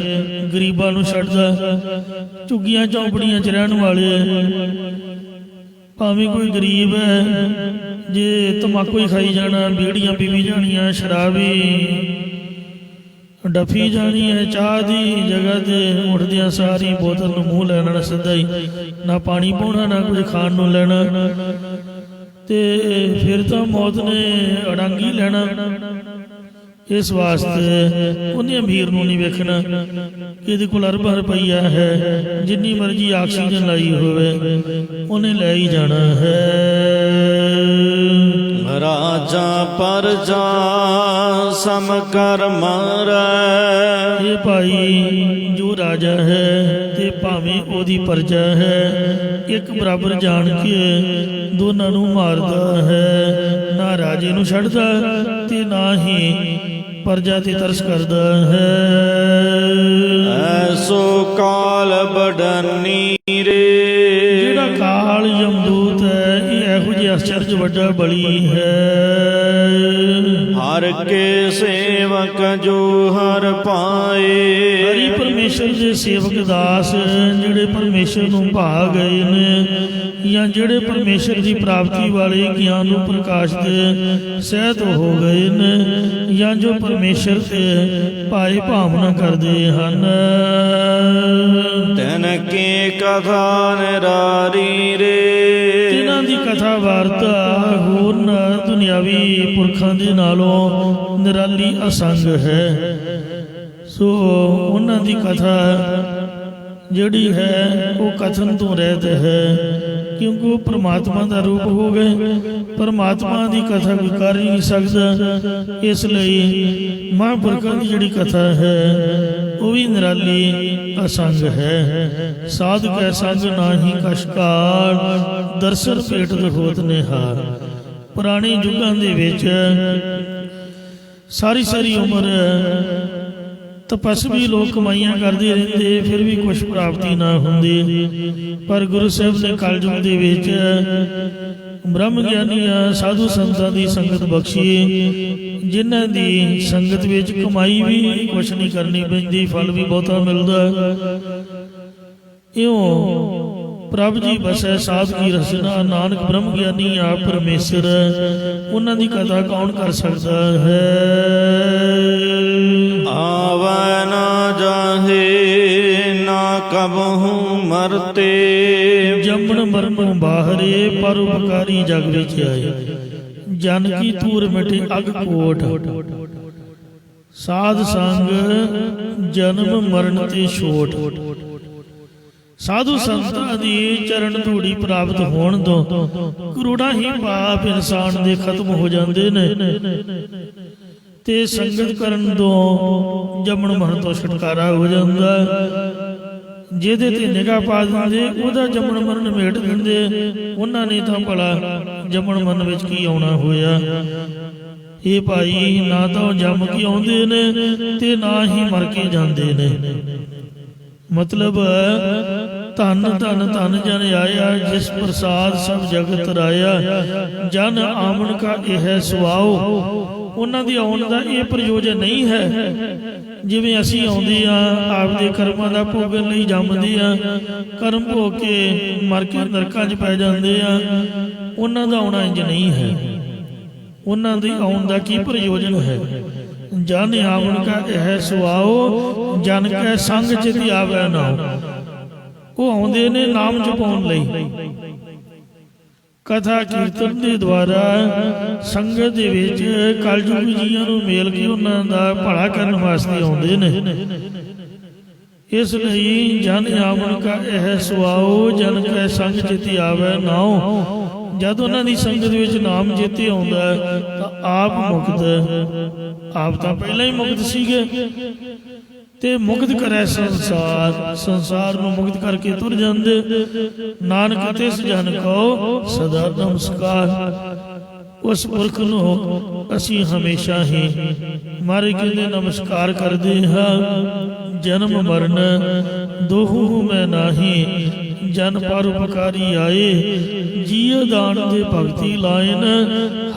ਗਰੀਬਾਂ ਨੂੰ ਛੱਡਦਾ। ਝੁੱਗੀਆਂ ਝੌਂਪੜੀਆਂ 'ਚ ਰਹਿਣ ਵਾਲੇ, ਭਾਵੇਂ ਕੋਈ ਗਰੀਬ ਹੈ, ਜੇ ਤੰਬਾਕੂ ਹੀ ਖਾਈ ਜਾਣਾ, ਬੀੜੀਆਂ ਪੀਵੀ ਜਾਣੀਆਂ, ਸ਼ਰਾਬੀ ਡੱਫੀ ਜਾਣੀ ਹੈ, ਚਾਹ ਦੀ ਜਗ੍ਹਾ ਤੇ ਉੱਠਦਿਆਂ ਸਾਰੀ ਬੋਤਲ ਨੂੰ ਮੂੰਹ ਲੈ ਲੈਣਾ ਸਿੱਧਾ ਹੀ, ਨਾ ਪਾਣੀ ਪਾਉਣਾ ਨਾ ਕੁਝ ਖਾਣ ਨੂੰ ਲੈਣਾ, ਤੇ ਫਿਰ ਤਾਂ ਮੌਤ ਨੇ ਅੜਾਂਗੀ ਲੈਣਾ। ਇਸ ਵਾਸਤੇ ਉਹਨੇ ਅਮੀਰ ਨੂੰ ਨਹੀਂ ਵੇਖਣਾ ਕਿ ਇਹਦੇ ਕੋਲ ਅਰਬਾਂ ਰੁਪਈਆ ਹੈ, ਜਿੰਨੀ ਮਰਜ਼ੀ ਆਕਸੀਜਨ ਲਾਈ ਹੋਵੇ ਉਹਨੇ ਲੈ ਹੀ ਜਾਣਾ ਹੈ। ਰਾਜਾ ਪਰਜਾ ਸਮ ਕਰ ਮਾਰੈ। ਇਹ ਭਾਈ, ਜੋ ਰਾਜਾ ਹੈ ਤੇ ਭਾਵੇਂ ਉਹਦੀ ਪਰਜਾ ਹੈ, ਇੱਕ ਬਰਾਬਰ ਜਾਣ ਕੇ ਦੋਨਾਂ ਨੂੰ ਮਾਰਦਾ ਹੈ। ਨਾ ਰਾਜੇ ਨੂੰ ਛੱਡਦਾ ਤੇ ਨਾ ਹੀ ਪਰਜਾ ਤੇ ਤਰਸ ਕਰਦਾ ਹੈ। ਐਸੋ ਕਾਲ ਬਡਨੀ ਰੇ। ਜਿਹੜਾ ਕਾਲ ਯਮਦੂਤ ਹੈ, ਇਹ ਇਹੋ ਜਿਹਾ ਅਚਰਜ ਵੱਡਾ ਬਲੀ ਹੈ। ਹਰ ਕੇ ਸੇਵਕ ਜੋ ਹਰ ਪਾਏ। ਹਰੀ ਪਰਮੇਸ਼ਰ ਦੇ ਸੇਵਕ ਦਾਸ ਜਿਹੜੇ ਪਰਮੇਸ਼ਰ ਨੂੰ ਭਾ ਗਏ ਨੇ, ਜਾਂ ਜਿਹੜੇ ਪਰਮੇਸ਼ਰ ਦੀ ਪ੍ਰਾਪਤੀ ਵਾਲੇ ਗਿਆਨ ਨੂੰ ਪ੍ਰਕਾਸ਼ ਦੇ ਸਹਿਤ ਹੋ ਗਏ ਨੇ, ਜਾਂ ਜੋ ਪਰਮੇਸ਼ਰ ਤੇ ਭਾਏ ਭਾਵਨਾ ਕਰਦੇ ਹਨ, ਤਨ ਕੀ ਕਥਾ ਨਿਰਾਰੀ ਰੇ। ਇਹਨਾਂ ਦੀ ਕਥਾ ਵਾਰਤਾ ਹੋਰ ਦੁਨਿਆਵੀ ਪੁਰਖਾਂ ਦੇ ਨਾਲੋਂ ਨਿਰਾਲੀ ਅਸੰਗ ਹੈ। ਸੋ ਉਹਨਾਂ ਦੀ ਕਥਾ ਜਿਹੜੀ ਹੈ ਉਹ ਕਥਨ ਤੋਂ ਰਹਿਤ ਹੈ, ਕਿਉਂਕਿ ਉਹ ਪਰਮਾਤਮਾ ਦਾ ਰੂਪ ਹੋ ਗਏ। ਪਰਮਾਤਮਾ ਦੀ ਕਥਾ ਕੋਈ ਕਰ ਹੀ ਨਹੀਂ ਸਕਦਾ। ਇਸ ਲਈ ਮਹਾਂਪੁਰਖਾਂ ਦੀ ਜਿਹੜੀ ਕਥਾ ਹੈ ਉਹ ਵੀ ਨਿਰਾਲੀ ਅਸੰਗ ਹੈ। ਸਾਧ ਕੈ ਸੰਗ ਨਾਹੀ ਕਛ ਕਾਲ, ਦਰਸ਼ਨ ਭੇਟ ਹੋਤ ਨਿਹਾਰ। ਪੁਰਾਣੇ ਯੁੱਗਾਂ ਦੇ ਵਿੱਚ ਸਾਰੀ ਉਮਰ ਤਪਸਵੀ ਲੋਕ ਕਮਾਈਆਂ ਕਰਦੇ ਰਹਿੰਦੇ, ਫਿਰ ਵੀ ਕੁਛ ਪ੍ਰਾਪਤੀ ਨਾ ਹੁੰਦੀ। ਪਰ ਗੁਰੂ ਸਾਹਿਬ ਨੇ ਕਲਯੁਗ ਦੇ ਵਿੱਚ ਬ੍ਰਹਮ ਗਿਆਨੀਆਂ ਸਾਧੂ ਸੰਤਾਂ ਦੀ ਸੰਗਤ ਬਖਸ਼ੀ, ਜਿਨ੍ਹਾਂ ਦੀ ਸੰਗਤ ਵਿੱਚ ਕਮਾਈ ਵੀ ਕੁਛ ਨਹੀਂ ਕਰਨੀ ਪੈਂਦੀ, ਫਲ ਵੀ ਬਹੁਤਾ ਮਿਲਦਾ। ਇਉਂ ਪ੍ਰਭ ਜੀ ਬਸੈ ਸਾਧ ਕੀ ਰਸਨਾ, ਨਾਨਕ ਬ੍ਰਹਮ ਗਿਆਨੀ ਆਪ ਪਰਮੇਸ਼ਰ। ਉਹਨਾਂ ਦੀ ਕਥਾ ਕੌਣ ਕਰ ਸਕਦਾ ਹੈ? ਆਵੈ ਨਾ ਜਾਹੇ ਨਾ ਕਬਹੂ ਮਰਤੇ। ਜੰਮਣ ਮਰਨ ਬਾਹਰੇ ਪਰ ਉਪਕਾਰੀ ਜਗ ਵਿੱਚ ਆਏ। ਜਨ ਕੀ ਤੂਰ ਮਿਟੇ ਅਗ ਕੋਟ, ਸਾਧ ਸੰਗ ਜਨਮ ਮਰਨ ਤੇ ਛੋਟ। ਸਾਧੂ ਸੰਤਾਂ ਦੀ ਚਰਨ ਧੂੜੀ ਪ੍ਰਾਪਤ ਹੋਣ ਤੋਂ ਕਰੋੜਾਂ ਹੀ ਪਾਪ ਇਨਸਾਨ ਦੇ ਖਤਮ ਹੋ ਜਾਂਦੇ ਨੇ, ਤੇ ਸੰਗਤ ਕਰਨ ਤੋਂ ਜੰਮਣ ਮਰਨ ਤੋਂ ਛੁਟਕਾਰਾ ਹੋ ਜਾਂਦਾ। ਜਿਹਦੇ ਤੇ ਨਿਗਾਹ ਪਾ ਦਿੰਦੇ ਉਹਦਾ ਜੰਮਣ ਮਰਨ ਮੇਟ ਦਿੰਦੇ। ਉਹਨਾਂ ਨੇ ਤਾਂ ਭਲਾ ਜੰਮਣ ਮਰਨ ਵਿੱਚ ਕੀ ਆਉਣਾ ਹੋਇਆ। ਇਹ ਭਾਈ ਨਾ ਤਾਂ ਉਹ ਜੰਮ ਕੇ ਆਉਂਦੇ ਨੇ ਤੇ ਨਾ ਹੀ ਮਰ ਕੇ ਜਾਂਦੇ ਨੇ। ਮਤਲਬ ਧੰਨ ਧੰਨ ਧੰਨ ਜਨ ਆਇਆ ਜਿਸ ਪ੍ਰਸਾਦ ਸਭ ਜਗਤ ਰਾਇਆ। ਜਨ ਆਮਣ ਕਾ ਇਹ ਸੁਆਓ। ਉਹਨਾਂ ਦੀ ਆਉਣ ਦਾ ਇਹ ਪ੍ਰਯੋਜਨ ਨਹੀਂ ਹੈ ਜਿਵੇਂ ਅਸੀਂ ਆਉਂਦੇ ਆ ਆਪਦੇ ਕਰਮਾਂ ਦਾ ਭੋਗਣ ਲਈ ਜੰਮਦੇ ਆ, ਕਰਮ ਭੋਗ ਕੇ ਮਰ ਕੇ ਨਰਕਾਂ 'ਚ ਪੈ ਜਾਂਦੇ ਆ। ਉਹਨਾਂ ਦਾ ਆਉਣਾ ਇੰਜ ਨਹੀਂ ਹੈ। ਉਹਨਾਂ ਦੀ ਆਉਣ ਦਾ ਕੀ ਪ੍ਰਯੋਜਨ ਹੈ। ਜਨ ਆਵਣ ਕਾ ਇਹ ਸੁਆਓ ਜਨ ਕੈ ਸੰਗ ਚਿਤ ਆਵੈ ਨਾਉ। ਉਹ ਆਉਂਦੇ ਨੇ ਨਾਮ ਜਪਾਉਣ ਲਈ, ਕਥਾ ਕੀਰਤਨ ਦੇ ਦੁਆਰਾ ਸੰਗਤ ਦੇ ਵਿੱਚ ਕਲਯੁਗ ਜੀਆਂ ਨੂੰ ਮੇਲ ਕੇ ਉਹਨਾਂ ਦਾ ਭਲਾ ਕਰਨ ਵਾਸਤੇ ਆਉਂਦੇ ਨੇ। ਇਸ ਲਈ ਜਨ ਆਵਣ ਕਾ ਇਹ ਸੁਆਓ ਜਨ ਕੈ ਸੰਗ ਚਿਤ ਆਵੈ ਨਾਉ। ਜਦ ਉਹਨਾਂ ਦੀ ਸੰਗਤ ਵਿੱਚ ਨਾਮ ਚੇਤੇ ਆਉਂਦਾ ਤਾਂ ਆਪ ਮੁਕਤ, ਆਪ ਤਾਂ ਪਹਿਲਾਂ ਹੀ ਮੁਕਤ ਸੀਗੇ ਤੇ ਮੁਕਤ ਕਰੇ ਸੰਸਾਰ। ਸੰਸਾਰ ਨੂੰ ਮੁਕਤ ਕਰਕੇ ਤੁਰ ਜਾਂਦੇ। ਨਾਨਕ ਤਿਸ ਜਨ ਕੋ ਸਦਾ ਨਮਸਕਾਰ। ਉਸ ਪੁਰਖ ਨੂੰ ਅਸੀਂ ਹਮੇਸ਼ਾ ਹੀ ਮਰ ਕੇ ਨਮਸਕਾਰ ਕਰਦੇ ਹਾਂ। ਜਨਮ ਮਰਨ ਦੋਹੂ ਮੈਂ ਨਾਹੀ ਜਨ ਪਰ ਉਪਕਾਰੀ ਆਏ। ਜੀਅ ਦਾਨ ਦੇ ਭਗਤੀ ਲਾਇਨ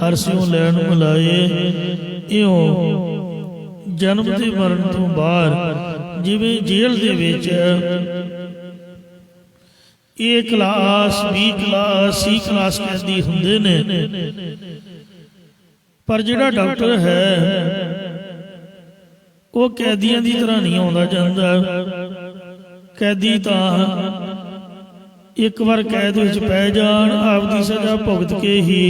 ਹਰ ਸਿਉ ਲੈਣ ਮਿਲਾਏ। ਇਉਂ ਜਨਮ ਤੇ ਮਰਨ ਤੋਂ ਬਾਅਦ ਜਿਵੇਂ ਜੇਲ੍ਹ ਦੇ ਵਿੱਚ A class, B class, C class ਕੈਦੀ ਹੁੰਦੇ ਨੇ, ਪਰ ਜਿਹੜਾ ਡਾਕਟਰ ਹੈ ਉਹ ਕੈਦੀਆਂ ਦੀ ਤਰ੍ਹਾਂ ਨਹੀਂ ਆਉਂਦਾ ਜਾਂਦਾ। ਕੈਦੀ ਤਾਂ ਇੱਕ ਵਾਰ ਕੈਦ ਵਿੱਚ ਪੈ ਜਾਣ ਆਪਦੀ ਸਜ਼ਾ ਭੁਗਤ ਕੇ ਹੀ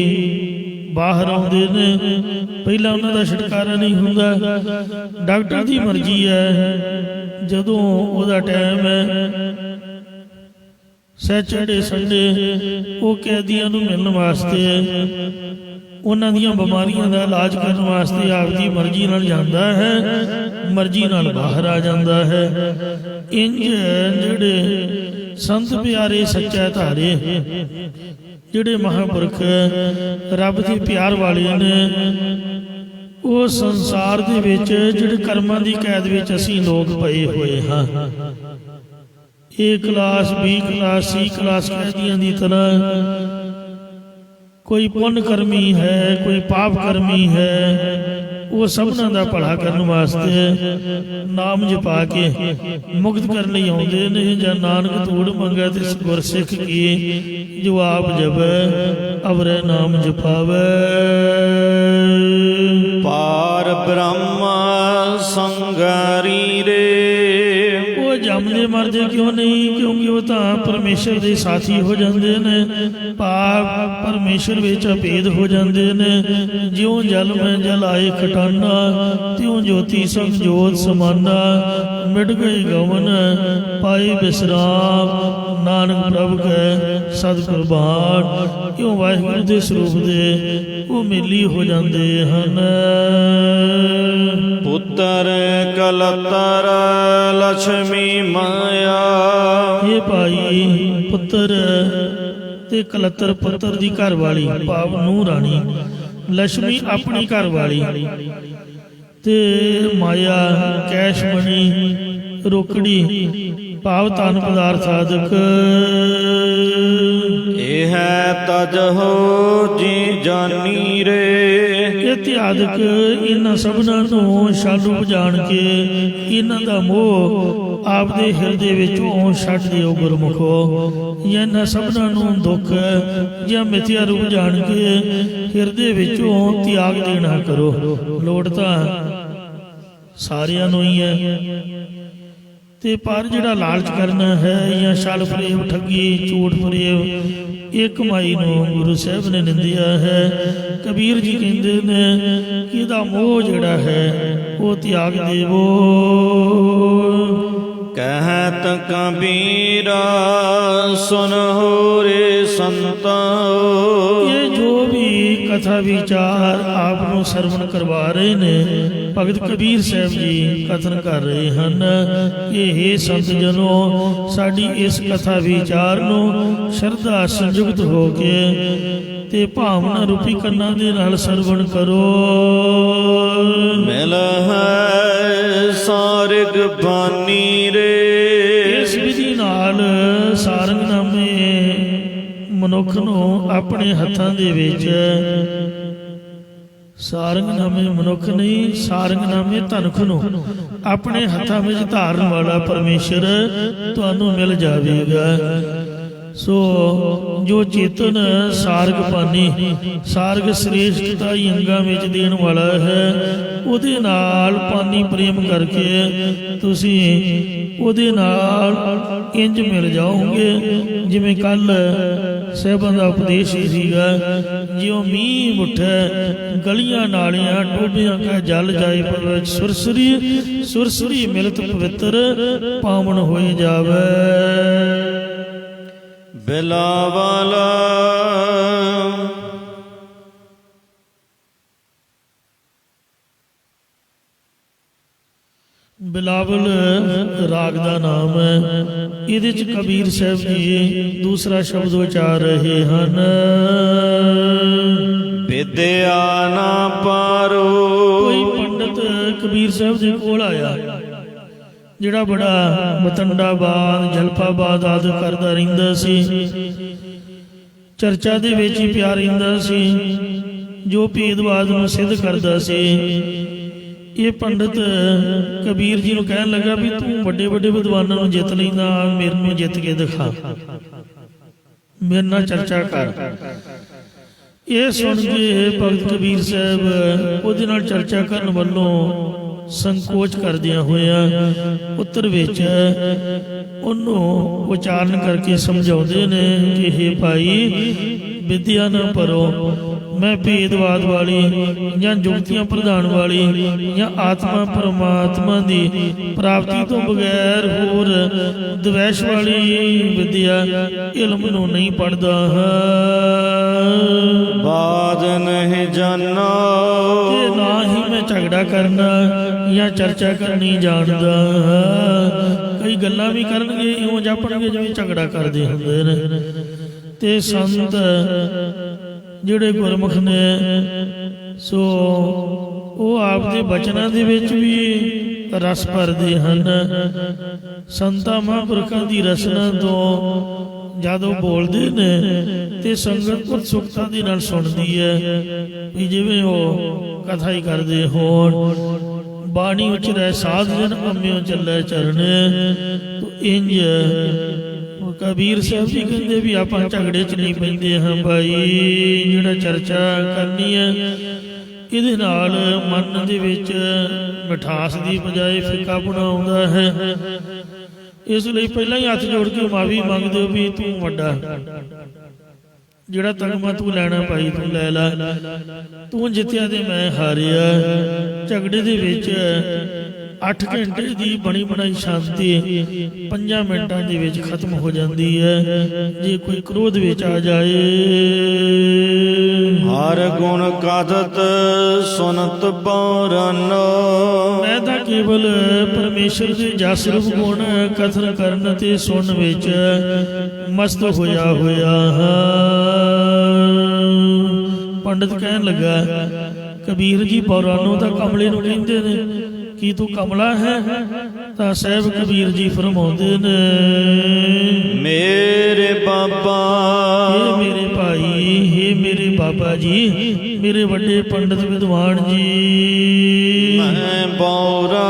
ਬਾਹਰ ਆਉਂਦੇ ਨੇ। ਪਹਿਲਾਂ ਉਹਨਾਂ ਦਾ ਛੁਟਕਾਰਾ ਨਹੀਂ ਹੁੰਦਾ। ਡਾਕਟਰ ਦੀ ਮਰਜ਼ੀ ਹੈ, ਜਦੋਂ ਉਹਦਾ ਟਾਈਮ ਹੈ ਸੈਚਰਡੇ ਸੰਡੇ ਉਹ ਕੈਦੀਆਂ ਨੂੰ ਮਿਲਣ ਵਾਸਤੇ, ਉਹਨਾਂ ਦੀਆਂ ਬਿਮਾਰੀਆਂ ਦਾ ਇਲਾਜ ਕਰਨ ਵਾਸਤੇ ਆਪਦੀ ਮਰਜ਼ੀ ਨਾਲ ਜਾਂਦਾ ਹੈ, ਮਰਜ਼ੀ ਨਾਲ ਬਾਹਰ ਆ ਜਾਂਦਾ ਹੈ। ਇੰਜ ਜਿਹੜੇ ਸੰਤ ਪਿਆਰੇ ਸੱਚਾ ਧਾਰੇ, ਜਿਹੜੇ ਮਹਾਂਪੁਰਖ ਰੱਬ ਦੇ ਪਿਆਰ ਵਾਲੇ ਨੇ, ਉਹ ਸੰਸਾਰ ਦੇ ਵਿੱਚ ਜਿਹੜੇ ਕਰਮਾਂ ਦੀ ਕੈਦ ਵਿੱਚ ਅਸੀਂ ਲੋਕ ਪਏ ਹੋਏ ਹਾਂ, A class, B class, C class ਕੈਦੀਆਂ ਦੀ ਤਰ੍ਹਾਂ, ਕੋਈ ਪੁੰਨ ਕਰਮੀ ਹੈ, ਕੋਈ ਪਾਪ ਕਰਮੀ ਹੈ, ਉਹ ਸਭਨਾਂ ਦਾ ਭਲਾ ਕਰਨ ਵਾਸਤੇ ਨਾਮ ਜਪਾ ਕੇ ਮੁਕਤ ਕਰਨ ਲਈ ਆਉਂਦੇ ਨੇ। ਜਾਂ ਨਾਨਕ ਧੂੜ ਮੰਗੈ ਤੇ ਗੁਰ ਸਿੱਖ ਕੀ ਜੋ ਆਪ ਜਪੈ ਅਵਰੈ ਨਾਮ ਜਪਾਵੈ। ਪਾਰ ਬ੍ਰਹਮ ਸੰਗਾਰੀ ਰੇ। ਉਹ ਜੰਮਦੇ ਮਰਦੇ ਕਿਉਂ ਨਹੀਂ? ਕਿਉਂਕਿ ਉਹ ਤਾਂ ਪਰਮੇਸ਼ਰ ਦੇ ਸਾਥੀ ਹੋ ਜਾਂਦੇ ਨੇ, ਪਾਪ ਪਰਮੇਸ਼ਰ ਵਿੱਚ ਅਭੇਦ ਹੋ ਜਾਂਦੇ ਨੇ। ਜਿਉਂ ਜਲ ਮੈਂ ਜਲ ਆਏ ਖਟਾਨਾ, ਤਿਉਂ ਜੋਤੀ ਸਭ ਜੋਤ ਸਮਾਨਾ। ਮਿਟ ਗਈ ਗਵਨ ਪਾਈ ਵਿਸਰਾਮ, ਨਾਨਕ ਪ੍ਰਭ ਕੈ ਸਦ ਕੁਰਬਾਨ। ਕਿਉਂ ਵਾਹਿਗੁਰੂ ਦੇ ਸਰੂਪ ਦੇ ਉਹ ਮੇਲੀ ਹੋ ਜਾਂਦੇ ਹਨ। ਪੁੱਤਰ ਕਲਤਰ ਲక్ష్ਮੀ ਮਾਇਆ। ਇਹ ਭਾਈ ਪੁੱਤਰ ਤੇ ਕਲਤਰ ਪੁੱਤਰ ਦੀ ਘਰ ਵਾਲੀ ਭਾਵ ਨੂੰਹ ਰਾਣੀ, ਲక్ష్ਮੀ ਆਪਣੀ ਘਰ ਵਾਲੀ, ਤੇ ਮਾਇਆ ਕੈਸ਼ ਮਣੀ ਰੋਕੜੀ ਭਾਵ ਧਨ ਪਦਾਰਥ ਆਦਿਕ। ਇਹ ਤਜਹੁ ਜੀ ਜਾਨੀ ਰੇ। ਇਤਿਆਦਿਕ ਇਹਨਾਂ ਸਭਨਾਂ ਨੂੰ ਸ਼ਾਲੂ ਜਾਣ ਕੇ ਇਹਨਾਂ ਦਾ ਮੋਹ ਆਪਦੇ ਹਿਰਦੇ ਵਿੱਚੋਂ ਛੱਡ ਦਿਓ ਗੁਰਮੁਖੋ। ਇਹਨਾਂ ਸਭਨਾਂ ਨੂੰ ਦੁੱਖ ਜਾਂ ਮਿਥਿਆ ਰੂਪ ਜਾਣ ਕੇ ਹਿਰਦੇ ਵਿੱਚੋਂ ਤਿਆਗ ਦੇਣਾ ਕਰੋ। ਲੋੜ ਤਾਂ ਸਾਰਿਆਂ ਨੂੰ ਹੀ ਹੈ, ਤੇ ਪਰ ਜਿਹੜਾ ਲਾਲਚ ਕਰਨਾ ਹੈ ਜਾਂ ਛਲ ਫਰੇਬ, ਠੱਗੀ, ਝੂਠ ਫਰੇਬ, ਇਹ ਕਮਾਈ ਨੂੰ ਗੁਰੂ ਸਾਹਿਬ ਨੇ ਨਿੰਦਿਆ ਹੈ। ਕਬੀਰ ਜੀ ਕਹਿੰਦੇ ਨੇ ਕਿ ਇਹਦਾ ਮੋਹ ਜਿਹੜਾ ਹੈ ਉਹ ਤਿਆਗ ਦੇਵੋ। ਕਹਿਤ ਕਬੀਰਾ ਸੁਨਹੁ ਰੇ ਸੰਤੋ। ਇਹ ਜੋ ਵੀ ਕਥਾ ਵਿਚਾਰ ਆਪ ਨੂੰ ਸਰਵਣ ਕਰਵਾ ਰਹੇ ਨੇ। ਭਗਤ ਕਬੀਰ ਸਾਹਿਬ ਜੀ ਕਥਨ ਕਰ ਰਹੇ ਹਨ ਕਿ ਹੇ ਸੰਤ ਜਨੋ, ਸਾਡੀ ਇਸ ਕਥਾ ਵਿਚਾਰ ਨੂੰ ਸ਼ਰਧਾ ਸੰਯੁਕਤ ਹੋ ਕੇ ਤੇ ਭਾਵਨਾ ਰੂਪੀ ਕੰਨਾਂ ਦੇ ਨਾਲ ਸਰਵਣ ਕਰੋ। ਮਿਲ ਹੈ ਸਾਰਗ ਬਾਨੀ ਰੇ। ਇਸ ਵਿਧੀ ਨਾਲ ਸਾਰੰਗਨਾਮੇ ਮਨੁੱਖ ਨੂੰ ਆਪਣੇ ਹੱਥਾਂ ਦੇ ਵਿੱਚ, ਸਾਰੰਗਨਾਮੇ ਮਨੁੱਖ ਨਹੀਂ, ਸਾਰੰਗਨਾਮੇ ਧਨੁਖ ਨੂੰ ਆਪਣੇ ਹੱਥਾਂ ਵਿੱਚ ਧਾਰਨ ਵਾਲਾ ਪਰਮੇਸ਼ਰ ਤੁਹਾਨੂੰ ਮਿਲ ਜਾਵੇਗਾ। ਸੋ ਜੋ ਚੇਤਨ ਸਾਰਗ ਪਾਨੀ, ਸਾਰਗ ਸ੍ਰੇਸ਼ਟਤਾ ਹੀ ਅੰਗਾਂ ਵਿੱਚ ਦੇਣ ਵਾਲਾ ਹੈ, ਉਹਦੇ ਨਾਲ ਪਾਨੀ ਪ੍ਰੇਮ ਕਰਕੇ ਤੁਸੀਂ ਉਹਦੇ ਨਾਲ ਇੰਜ ਮਿਲ ਜਾਓਗੇ ਜਿਵੇਂ ਕੱਲ ਸਾਹਿਬਾਂ ਦਾ ਉਪਦੇਸ਼ ਹੀ ਸੀਗਾ, ਜਿਉਂ ਮੀਂਹ ਉੱਠੇ ਗਲੀਆਂ ਨਾਲੀਆਂ ਟੋਭਿਆਂ ਕਾ ਜਲ ਜਾਏ ਪਵੇ, ਸੁਰਸਰੀ ਸੁਰਸਰੀ ਮਿਲਤ ਪਵਿੱਤਰ ਪਾਵਨ ਹੋਏ ਜਾਵੇ। ਬਿਲਾਵਲ ਬਿਲਾਵਲ ਰਾਗ ਦਾ ਨਾਮ ਹੈ। ਇਹਦੇ ਚ ਕਬੀਰ ਸਾਹਿਬ ਜੀ ਦੂਸਰਾ ਸ਼ਬਦ ਉਚਾਰ ਰਹੇ ਹਨ, ਵਿਦਿਆ ਨਾ ਪਾਰੋ। ਕੋਈ ਪੰਡਤ ਕਬੀਰ ਸਾਹਿਬ ਦੇ ਕੋਲ ਆਇਆ, ਜਿਹੜਾ ਬੜਾ ਮਤੰਡਾਬਾਦ ਜਲਪਾਬਾਦ ਆਦਿ ਕਰਦਾ ਰਹਿੰਦਾ ਸੀ, ਚਰਚਾ ਦੇ ਵਿੱਚ ਹੀ ਪਿਆ ਰਹਿੰਦਾ ਸੀ, ਜੋ ਭੇਦਵਾਦ ਨੂੰ ਸਿੱਧ ਕਰਦਾ ਸੀ। ਇਹ ਪੰਡਤ ਕਬੀਰ ਜੀ ਨੂੰ ਕਹਿਣ ਲੱਗਾ ਵੀ ਤੂੰ ਵੱਡੇ ਵੱਡੇ ਵਿਦਵਾਨਾਂ ਨੂੰ ਜਿੱਤ ਲੈਂਦਾ, ਮੇਰੇ ਨੂੰ ਜਿੱਤ ਕੇ ਦਿਖਾ, ਮੇਰੇ ਨਾਲ ਚਰਚਾ ਕਰ। ਇਹ ਸੁਣ ਕੇ ਭਗਤ ਕਬੀਰ ਸਾਹਿਬ ਉਹਦੇ ਨਾਲ ਚਰਚਾ ਕਰਨ ਵੱਲੋਂ ਸੰਕੋਚ ਕਰਦਿਆਂ ਹੋਇਆ ਉੱਤਰ ਵਿੱਚ ਉਹਨੂੰ ਉਚਾਰਨ ਕਰਕੇ ਸਮਝਾਉਂਦੇ ਨੇ ਕਿ ਹੇ ਭਾਈ, ਵਿਦਿਆ ਨਾ ਪਰੋ। ਮੈਂ ਭੇਦਵਾਦ ਵਾਲੀ ਜਾਂ ਜੁਗਤੀਆਂ ਪ੍ਰਧਾਨ ਵਾਲੀ ਜਾਂ ਆਤਮਾ ਪਰਮਾਤਮਾ ਦੀ ਪ੍ਰਾਪਤੀ ਤੋਂ ਬਗੈਰ ਹੋਰ ਦਵੈਸ਼ ਵਾਲੀ ਵਿਦਿਆ ਇਲਮ ਨੂੰ ਨਹੀਂ ਪੜ੍ਹਦਾ ਹਾਂ। ਬਾਦ ਨਹੀਂ ਜਾਣਾ, ਤੇ ਨਾ ਹੀ ਮੈਂ ਝਗੜਾ ਕਰਨਾ ਜਾਂ ਚਰਚਾ ਕਰਨੀ ਜਾਣਦਾ। ਕਈ ਗੱਲਾਂ ਵੀ ਕਰਨਗੇ ਇਉਂ ਜਾਪਣਗੇ ਜਿਵੇਂ ਝਗੜਾ ਕਰਦੇ ਹੁੰਦੇ ਨੇ। ਤੇ ਸੰਤ ਜਿਹੜੇ ਗੁਰਮੁਖ ਨੇ, ਸੋ ਉਹ ਆਪਦੇ ਬਚਨਾਂ ਦੇ ਵਿੱਚ ਵੀ ਰਸ ਭਰਦੇ ਹਨ। ਸੰਤਾਂ ਮਹਾਂਪੁਰਖਾਂ ਦੀ ਰਸਨਾ ਤੋਂ ਜਦੋਂ ਬੋਲਦੇ ਨੇ ਤੇ ਸੰਗਤ ਉਤਸੁਕਤਾ ਦੇ ਨਾਲ ਸੁਣਦੀ ਹੈ, ਵੀ ਜਿਵੇਂ ਉਹ ਕਥਾ ਹੀ ਕਰਦੇ ਹੋਣ। ਬਾਣੀ ਉਚਰੈ ਸਾਧ ਜਨ ਅੰਮਿਓ ਚੱਲੇ ਚਰਣੇ। ਇੰਜ ਕਬੀਰ ਸਾਹਿਬ ਜੀ ਕਹਿੰਦੇ ਵੀ ਆਪਾਂ ਝਗੜੇ 'ਚ ਨਹੀਂ ਪੈਂਦੇ ਹਾਂ ਭਾਈ। ਜਿਹੜਾ ਚਰਚਾ ਕਰਨੀ ਹੈ ਇਹਦੇ ਨਾਲ ਮਨ ਦੇ ਵਿੱਚ ਮਿਠਾਸ ਦੀ ਬਜਾਏ ਫਿੱਕਾਪੁਣਾ ਆਉਂਦਾ ਹੈ। ਇਸ ਲਈ ਪਹਿਲਾਂ ਹੀ ਹੱਥ ਜੋੜ ਕੇ ਮਾਫੀ ਮੰਗਦੇ ਹੋ ਵੀ ਤੂੰ ਵੱਡਾ, ਜਿਹੜਾ ਤਗਮਾ ਤੂੰ ਲੈਣਾ ਭਾਈ ਤੂੰ ਲੈ ਲੈ, ਤੂੰ ਜਿੱਤਿਆ ਤੇ ਮੈਂ ਹਾਰਿਆ। ਝਗੜੇ ਦੇ ਵਿੱਚ 8 ਘੰਟੇ ਦੀ ਬਣੀ ਬਣਾਈ ਸ਼ਾਂਤੀ 5 ਮਿੰਟਾਂ ਦੇ ਵਿੱਚ ਖਤਮ ਹੋ ਜਾਂਦੀ ਹੈ ਜੇ ਕੋਈ ਕ੍ਰੋਧ ਵਿੱਚ ਆ ਜਾਏ। ਹਰ ਗੁਣ ਕਥਤ ਸੁਨਤ ਪੌਰਨ। ਮੈਂ ਤਾਂ ਕੇਵਲ ਪਰਮੇਸ਼ਰ ਦੇ ਜਸ ਰੂਪ ਗੁਣ ਕਥਨ ਕਰਨ ਤੇ ਸੁਣਨ ਵਿੱਚ ਮਸਤ ਹੋਇਆ ਪੰਡਤ ਕਹਿਣ ਲੱਗਾ, ਕਬੀਰ ਜੀ ਪੌਰਾਨੋਂ ਤਾਂ ਕਮਲੇ ਨੂੰ ਕਹਿੰਦੇ ਨੇ, ਕੀ ਤੂੰ ਕਮਲਾ ਹੈ? ਤਾਂ ਸਾਹਿਬ ਕਬੀਰ ਜੀ ਫਰਮਾਉਂਦੇ ਨੇ, ਮੇਰੇ ਬਾਬਾ, ਹੇ ਮੇਰੇ ਭਾਈ, ਹੇ ਮੇਰੇ ਬਾਬਾ ਜੀ, ਮੇਰੇ ਵੱਡੇ ਪੰਡਤ ਵਿਦਵਾਨ ਜੀ, ਮੈਂ ਬੌਰਾ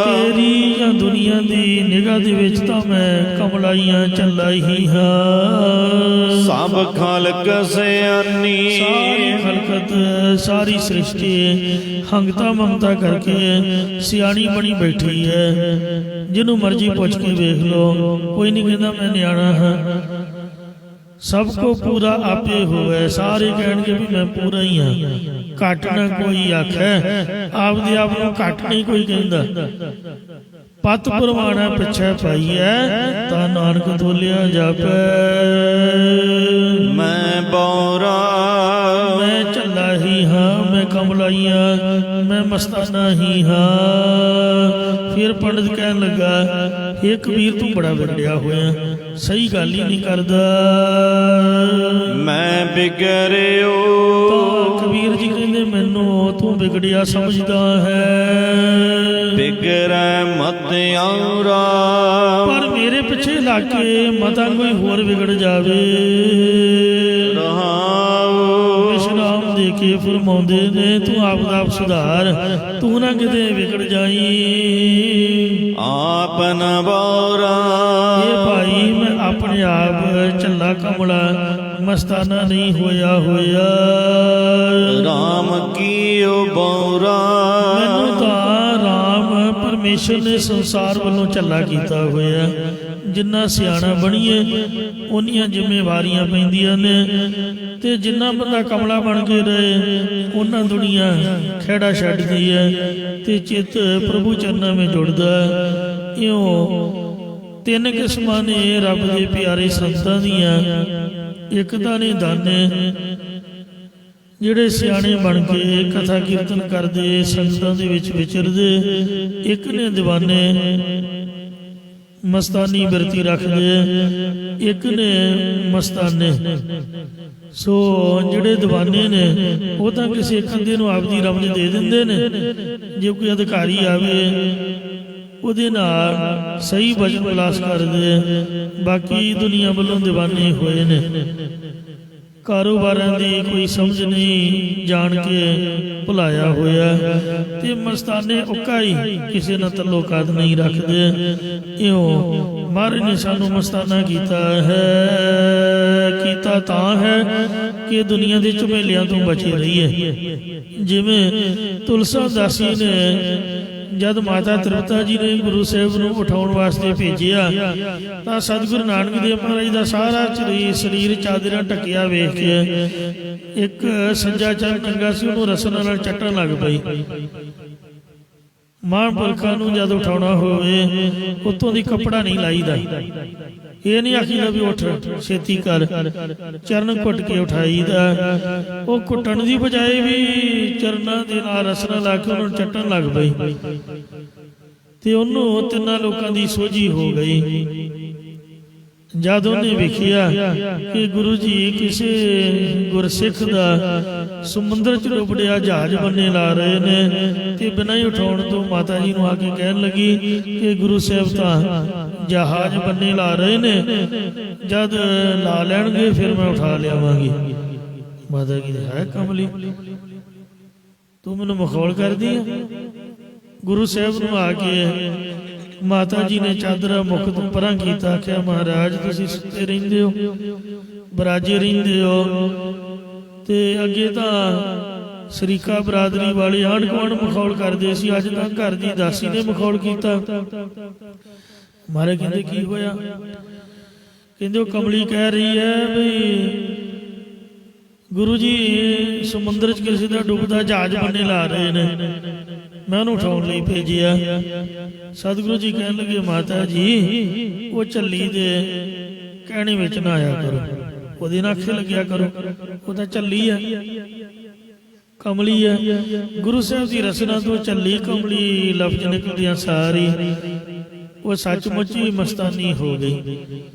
ਤੇਰੀ ਜਾਂ ਦੁਨੀਆ ਦੀ ਨਿਗਾਹ ਦੇ ਵਿੱਚ ਤਾਂ ਮੈਂ ਕਮਲਾਈਆਂ ਚੱਲਾ ਹੀ ਹਾਂ। ਸਭ ਖਲਕ ਸਿਆਨੀ, ਸਾਰੀ ਖਲਕਤ ਸਾਰੀ ਸ੍ਰਿਸ਼ਟੀ ਹੰਗਤਾ ਮਮਤਾ ਕਰਕੇ ਸਿਆਣੀ ਬਣੀ ਬੈਠੀ ਹੈ। ਜਿਹਨੂੰ ਮਰਜ਼ੀ ਪੁੱਛ ਕੇ ਵੇਖ ਲੋ, ਕੋਈ ਨਹੀਂ ਕਹਿੰਦਾ ਮੈਂ ਨਿਆਣਾ ਹਾਂ। ਸਭ ਕੋ ਪੂਰਾ ਆਪੇ ਹੋਵੇ, ਸਾਰੇ ਕਹਿਣਗੇ ਵੀ ਮੈਂ ਪੂਰਾ ਹੀ ਹਾਂ। ਘੱਟ ਨਾ ਕੋਈ ਆਖੇ, ਆਪਦੇ ਆਪ ਨੂੰ ਘੱਟ ਨਹੀਂ ਕੋਈ ਕਹਿੰਦਾ। ਪਤ ਪਰਵਾਣਾ ਪਿੱਛੇ ਪਾਈਐ, ਤਾਂ ਨਾਨਕ ਤੋਲਿਆ ਜਾਪੈ। ਮੈਂ ਬੌਰਾ, ਮੈਂ ਝੱਲਾ ਮੈਂ ਕਮਲਾਈਆਂ, ਮੈਂ ਮਸਤਾਨਾ ਹੀ ਹਾਂ। ਫਿਰ ਪੰਡਿਤ ਕਹਿਣ ਲੱਗਾ, ਹੇ ਕਬੀਰ ਤੂੰ ਬੜਾ ਵਿਗੜਿਆ ਹੋਇਆ, ਸਹੀ ਗੱਲ ਹੀ ਨਹੀਂ ਕਰਦਾ। ਮੈਂ ਬਿਗੜਿਓ। ਤਾਂ ਕਬੀਰ ਜੀ ਕਹਿੰਦੇ ਮੈਨੂੰ ਤੂੰ ਵਿਗੜਿਆ ਸਮਝਦਾ ਹੈ। ਬਿਗੜੈ ਮਤ ਆਉਰਾ। ਪਰ ਮੇਰੇ ਪਿੱਛੇ ਲੱਗ ਕੇ ਮਤਾਂ ਕੋਈ ਹੋਰ ਵਿਗੜ ਜਾਵੇ। ਵਿਸ਼ਰਾਮ ਦੇ ਕੇ ਫਰਮਾਉਂਦੇ ਨੇ ਤੂੰ ਆਪ ਦਾ ਆਪ ਸੁਧਾਰ, ਤੂੰ ਨਾ ਕਿਤੇ ਵਿਗੜ ਜਾਈ। ਆਪ ਨ ਬੋਰਾ। ਇਹ ਭਾਈ ਮੈਂ ਆਪਣੇ ਆਪ ਝੱਲਾ ਕਮਲਾ ਮਸਤਾਨਾ ਨਹੀਂ ਹੋਇਆ। ਰਾਮ ਕੀਓ ਬੋਰਾ। ਮੈਨੂੰ ਤਾਂ ਰਾਮ ਪਰਮੇਸ਼ਰ ਨੇ ਸੰਸਾਰ ਵੱਲੋਂ ਝੱਲਾ ਕੀਤਾ ਹੋਇਆ। ਜਿੰਨਾ ਸਿਆਣਾ ਬਣੀਏ ਉਨੀਆਂ ਜ਼ਿੰਮੇਵਾਰੀਆਂ ਪੈਂਦੀਆਂ ਨੇ, ਤੇ ਜਿੰਨਾ ਬੰਦਾ ਕਮਲਾ ਬਣ ਕੇ ਰਹੇ ਉਹਨਾਂ ਦੁਨੀਆ ਖਹਿੜਾ ਛੱਡਦੀ ਹੈ ਤੇ ਚਿੱਤ ਪ੍ਰਭੂ ਚਰਨਾਂ ਵਿੱਚ ਜੁੜਦਾ। ਇਉਂ ਤਿੰਨ ਕਿਸਮਾਂ ਨੇ ਰੱਬ ਦੇ ਪਿਆਰੇ ਸੰਤਾਂ ਦੀਆਂ। ਇੱਕ ਤਾਂ ਨੇ ਦਾਨੇ, ਜਿਹੜੇ ਸਿਆਣੇ ਬਣ ਕੇ ਕਥਾ ਕੀਰਤਨ ਕਰਦੇ ਸੰਗਤਾਂ ਦੇ ਵਿੱਚ ਵਿਚਰਦੇ। ਇੱਕ ਨੇ ਦੀਵਾਨੇ, ਮਸਤਾਨੀ ਬਿਰਤੀ ਰੱਖਦੇ। ਇੱਕ ਨੇ ਮਸਤਾਨੇ। ਸੋ ਜਿਹੜੇ ਦੀਵਾਨੇ ਨੇ ਉਹ ਤਾਂ ਕਿਸੇ ਇੱਕ ਬੰਦੇ ਨੂੰ ਆਪਦੀ ਰਮਜ ਦੇ ਦਿੰਦੇ ਨੇ। ਜੇ ਕੋਈ ਅਧਿਕਾਰੀ ਆਵੇ ਉਹਦੇ ਨਾਲ ਸਹੀ ਵਚਨ ਵਿਲਾਸ ਕਰਦੇ। ਬਾਕੀ ਦੁਨੀਆ ਵੱਲੋਂ ਦੀਵਾਨੇ ਹੋਏ ਨੇ। ਕਾਰੋਬਾਰਾਂ ਦੀ ਕੋਈ ਸਮਝ ਨਹੀਂ, ਜਾਣ ਕੇ ਭੁਲਾਇਆ ਹੋਇਆ। ਤੇ ਮਸਤਾਨੇ ਉੱਕਾ ਹੀ ਕਿਸੇ ਨਾਲ ਤਲੋਕਾਤ ਨਹੀਂ ਰੱਖਦੇ। ਇਉਂ ਮਹਾਰਾਜ ਨੇ ਸਾਨੂੰ ਮਸਤਾਨਾ ਕੀਤਾ ਹੈ। ਕੀਤਾ ਤਾਂ ਹੈ ਕਿ ਦੁਨੀਆ ਦੇ ਝਮੇਲਿਆਂ ਤੋਂ ਬਚੇ ਰਹੀਏ। ਜਿਵੇਂ ਤੁਲਸਾ ਦਾਸੀ ਨੇ ਜਦ ਮਾਤਾ ਤ੍ਰਿਪਤਾ ਜੀ ਨੇ ਗੁਰੂ ਸਾਹਿਬ ਨੂੰ ਉਠਾਉਣ ਵਾਸਤੇ ਭੇਜਿਆ ਤਾਂ ਸਤਿਗੁਰੂ ਨਾਨਕ ਦੇਵ ਮਹਾਰਾਜ ਦਾ ਸਾਰਾ ਸਰੀਰ ਚਾਦਰਾਂ ਢੱਕਿਆ ਵੇਖ ਕੇ ਇੱਕ ਸੱਜਾ ਚੰਨ ਚੰਗਾ ਸੀ, ਉਹਨੂੰ ਰਸਨਾ ਨਾਲ ਚੱਟਣ ਲੱਗ ਪਈ। ਮਹਾਂਪੁਰਖਾਂ ਨੂੰ ਜਦ ਉਠਾਉਣਾ ਹੋਵੇ ਉੱਤੋਂ ਦੀ ਕੱਪੜਾ ਨਹੀਂ ਲਾਈਦਾ। ਇਹ ਨਹੀਂ ਆਖੀਦਾ ਵੀ ਉੱਠ ਛੇਤੀ ਕਰ, ਚਰਨ ਘੁੱਟ ਕੇ ਉਠਾਈਦਾ। ਉਹ ਘੁੱਟਣ ਦੀ ਬਜਾਏ ਵੀ ਚਰਨਾਂ ਦੇ ਨਾਲ ਰਸਨਾ ਲਾ ਕੇ ਉਹਨੂੰ ਚੱਟਣ ਲੱਗ ਪਈ ਤੇ ਉਹਨੂੰ ਤਿੰਨਾਂ ਲੋਕਾਂ ਦੀ ਸੋਝੀ ਹੋ ਗਈ। ਜਦ ਉਹਨੇ ਵੇਖਿਆ ਕਿ ਗੁਰੂ ਜੀ ਕਿਸੇ ਗੁਰਸਿੱਖ ਦਾ ਸਮੁੰਦਰ 'ਚ ਡੁੱਬੜਿਆ ਜਹਾਜ਼ ਬੰਨੇ ਲਾ ਰਹੇ ਨੇ ਤੇ ਬਿਨਾਂ ਹੀ ਉਠਾਉਣ ਤੋਂ ਮਾਤਾ ਜੀ ਨੂੰ ਆ ਕੇ ਕਹਿਣ ਲੱਗੀ ਕਿ ਗੁਰੂ ਸਾਹਿਬ ਤਾਂ ਜਹਾਜ਼ ਬੰਨੇ ਲਾ ਰਹੇ ਨੇ, ਜਦ ਲਾ ਲੈਣਗੇ ਫਿਰ ਮੈਂ ਉਠਾ ਲਿਆਵਾਂਗੀ। ਮਾਤਾ ਜੀ ਹੈ ਕਮਲੀ, ਤੂੰ ਮੈਨੂੰ ਮਖੌਲ ਕਰਦੀ ਆ। ਗੁਰੂ ਸਾਹਿਬ ਨੂੰ ਆ ਕੇ ਮਾਤਾ ਜੀ ਨੇ ਚਾਦਰਾ ਮੁਖ ਤੋਂ ਪਰਾਂ ਕੀਤਾ। ਆਖਿਆ ਮਹਾਰਾਜ ਤੁਸੀਂ ਸੁੱਤੇ ਰਹਿੰਦੇ ਹੋ, ਬਰਾਜੇ ਰਹਿੰਦੇ ਹੋ, ਤੇ ਅੱਗੇ ਤਾਂ ਸਰੀਕਾ ਬਰਾਦਰੀ ਵਾਲੇ ਆਂਢ ਗੁਆਂਢ ਮਖੌਲ ਕਰਦੇ ਸੀ, ਅੱਜ ਤਾਂ ਘਰ ਦੀ ਦਾਸੀ ਨੇ ਮਖੌਲ ਕੀਤਾ। ਮਹਾਰਾਜ ਕਹਿੰਦੇ ਕੀ ਹੋਇਆ? ਕਹਿੰਦੇ ਉਹ ਕਮਲੀ ਕਹਿ ਰਹੀ ਹੈ ਵੀ ਗੁਰੂ ਜੀ ਸਮੁੰਦਰ 'ਚ ਕਿਸੇ ਦਾ ਡੁੱਬਦਾ ਜਹਾਜ਼ ਬੰਨੇ ਲਾ ਰਹੇ ਨੇ, ਮੈਂ ਉਹਨੂੰ ਉਠਾਉਣ ਲਈ ਭੇਜਿਆ। ਸਤਿਗੁਰੂ ਜੀ ਕਹਿਣ ਲੱਗੇ ਮਾਤਾ ਜੀ ਉਹ ਝੱਲੀ ਦੇ ਕਹਿਣੇ ਵਿੱਚ ਨਾ ਆਇਆ ਕਰੋ, ਉਹਦੇ ਨਾਲ ਅੱਖੇ ਲੱਗਿਆ ਕਰੋ, ਉਹ ਤਾਂ ਝੱਲੀ ਹੈ, ਕਮਲੀ ਹੈ। ਗੁਰੂ ਸਾਹਿਬ ਦੀ ਰਸਨਾ ਤੋਂ ਝੱਲੀ ਕਮਲੀ ਲਫ਼ਜ਼ ਨਿਕਲਦਿਆਂ ਸਾਰੀ ਉਹ ਸੱਚਮੁੱਚ ਹੀ ਮਸਤਾਨੀ ਹੋ ਗਈ,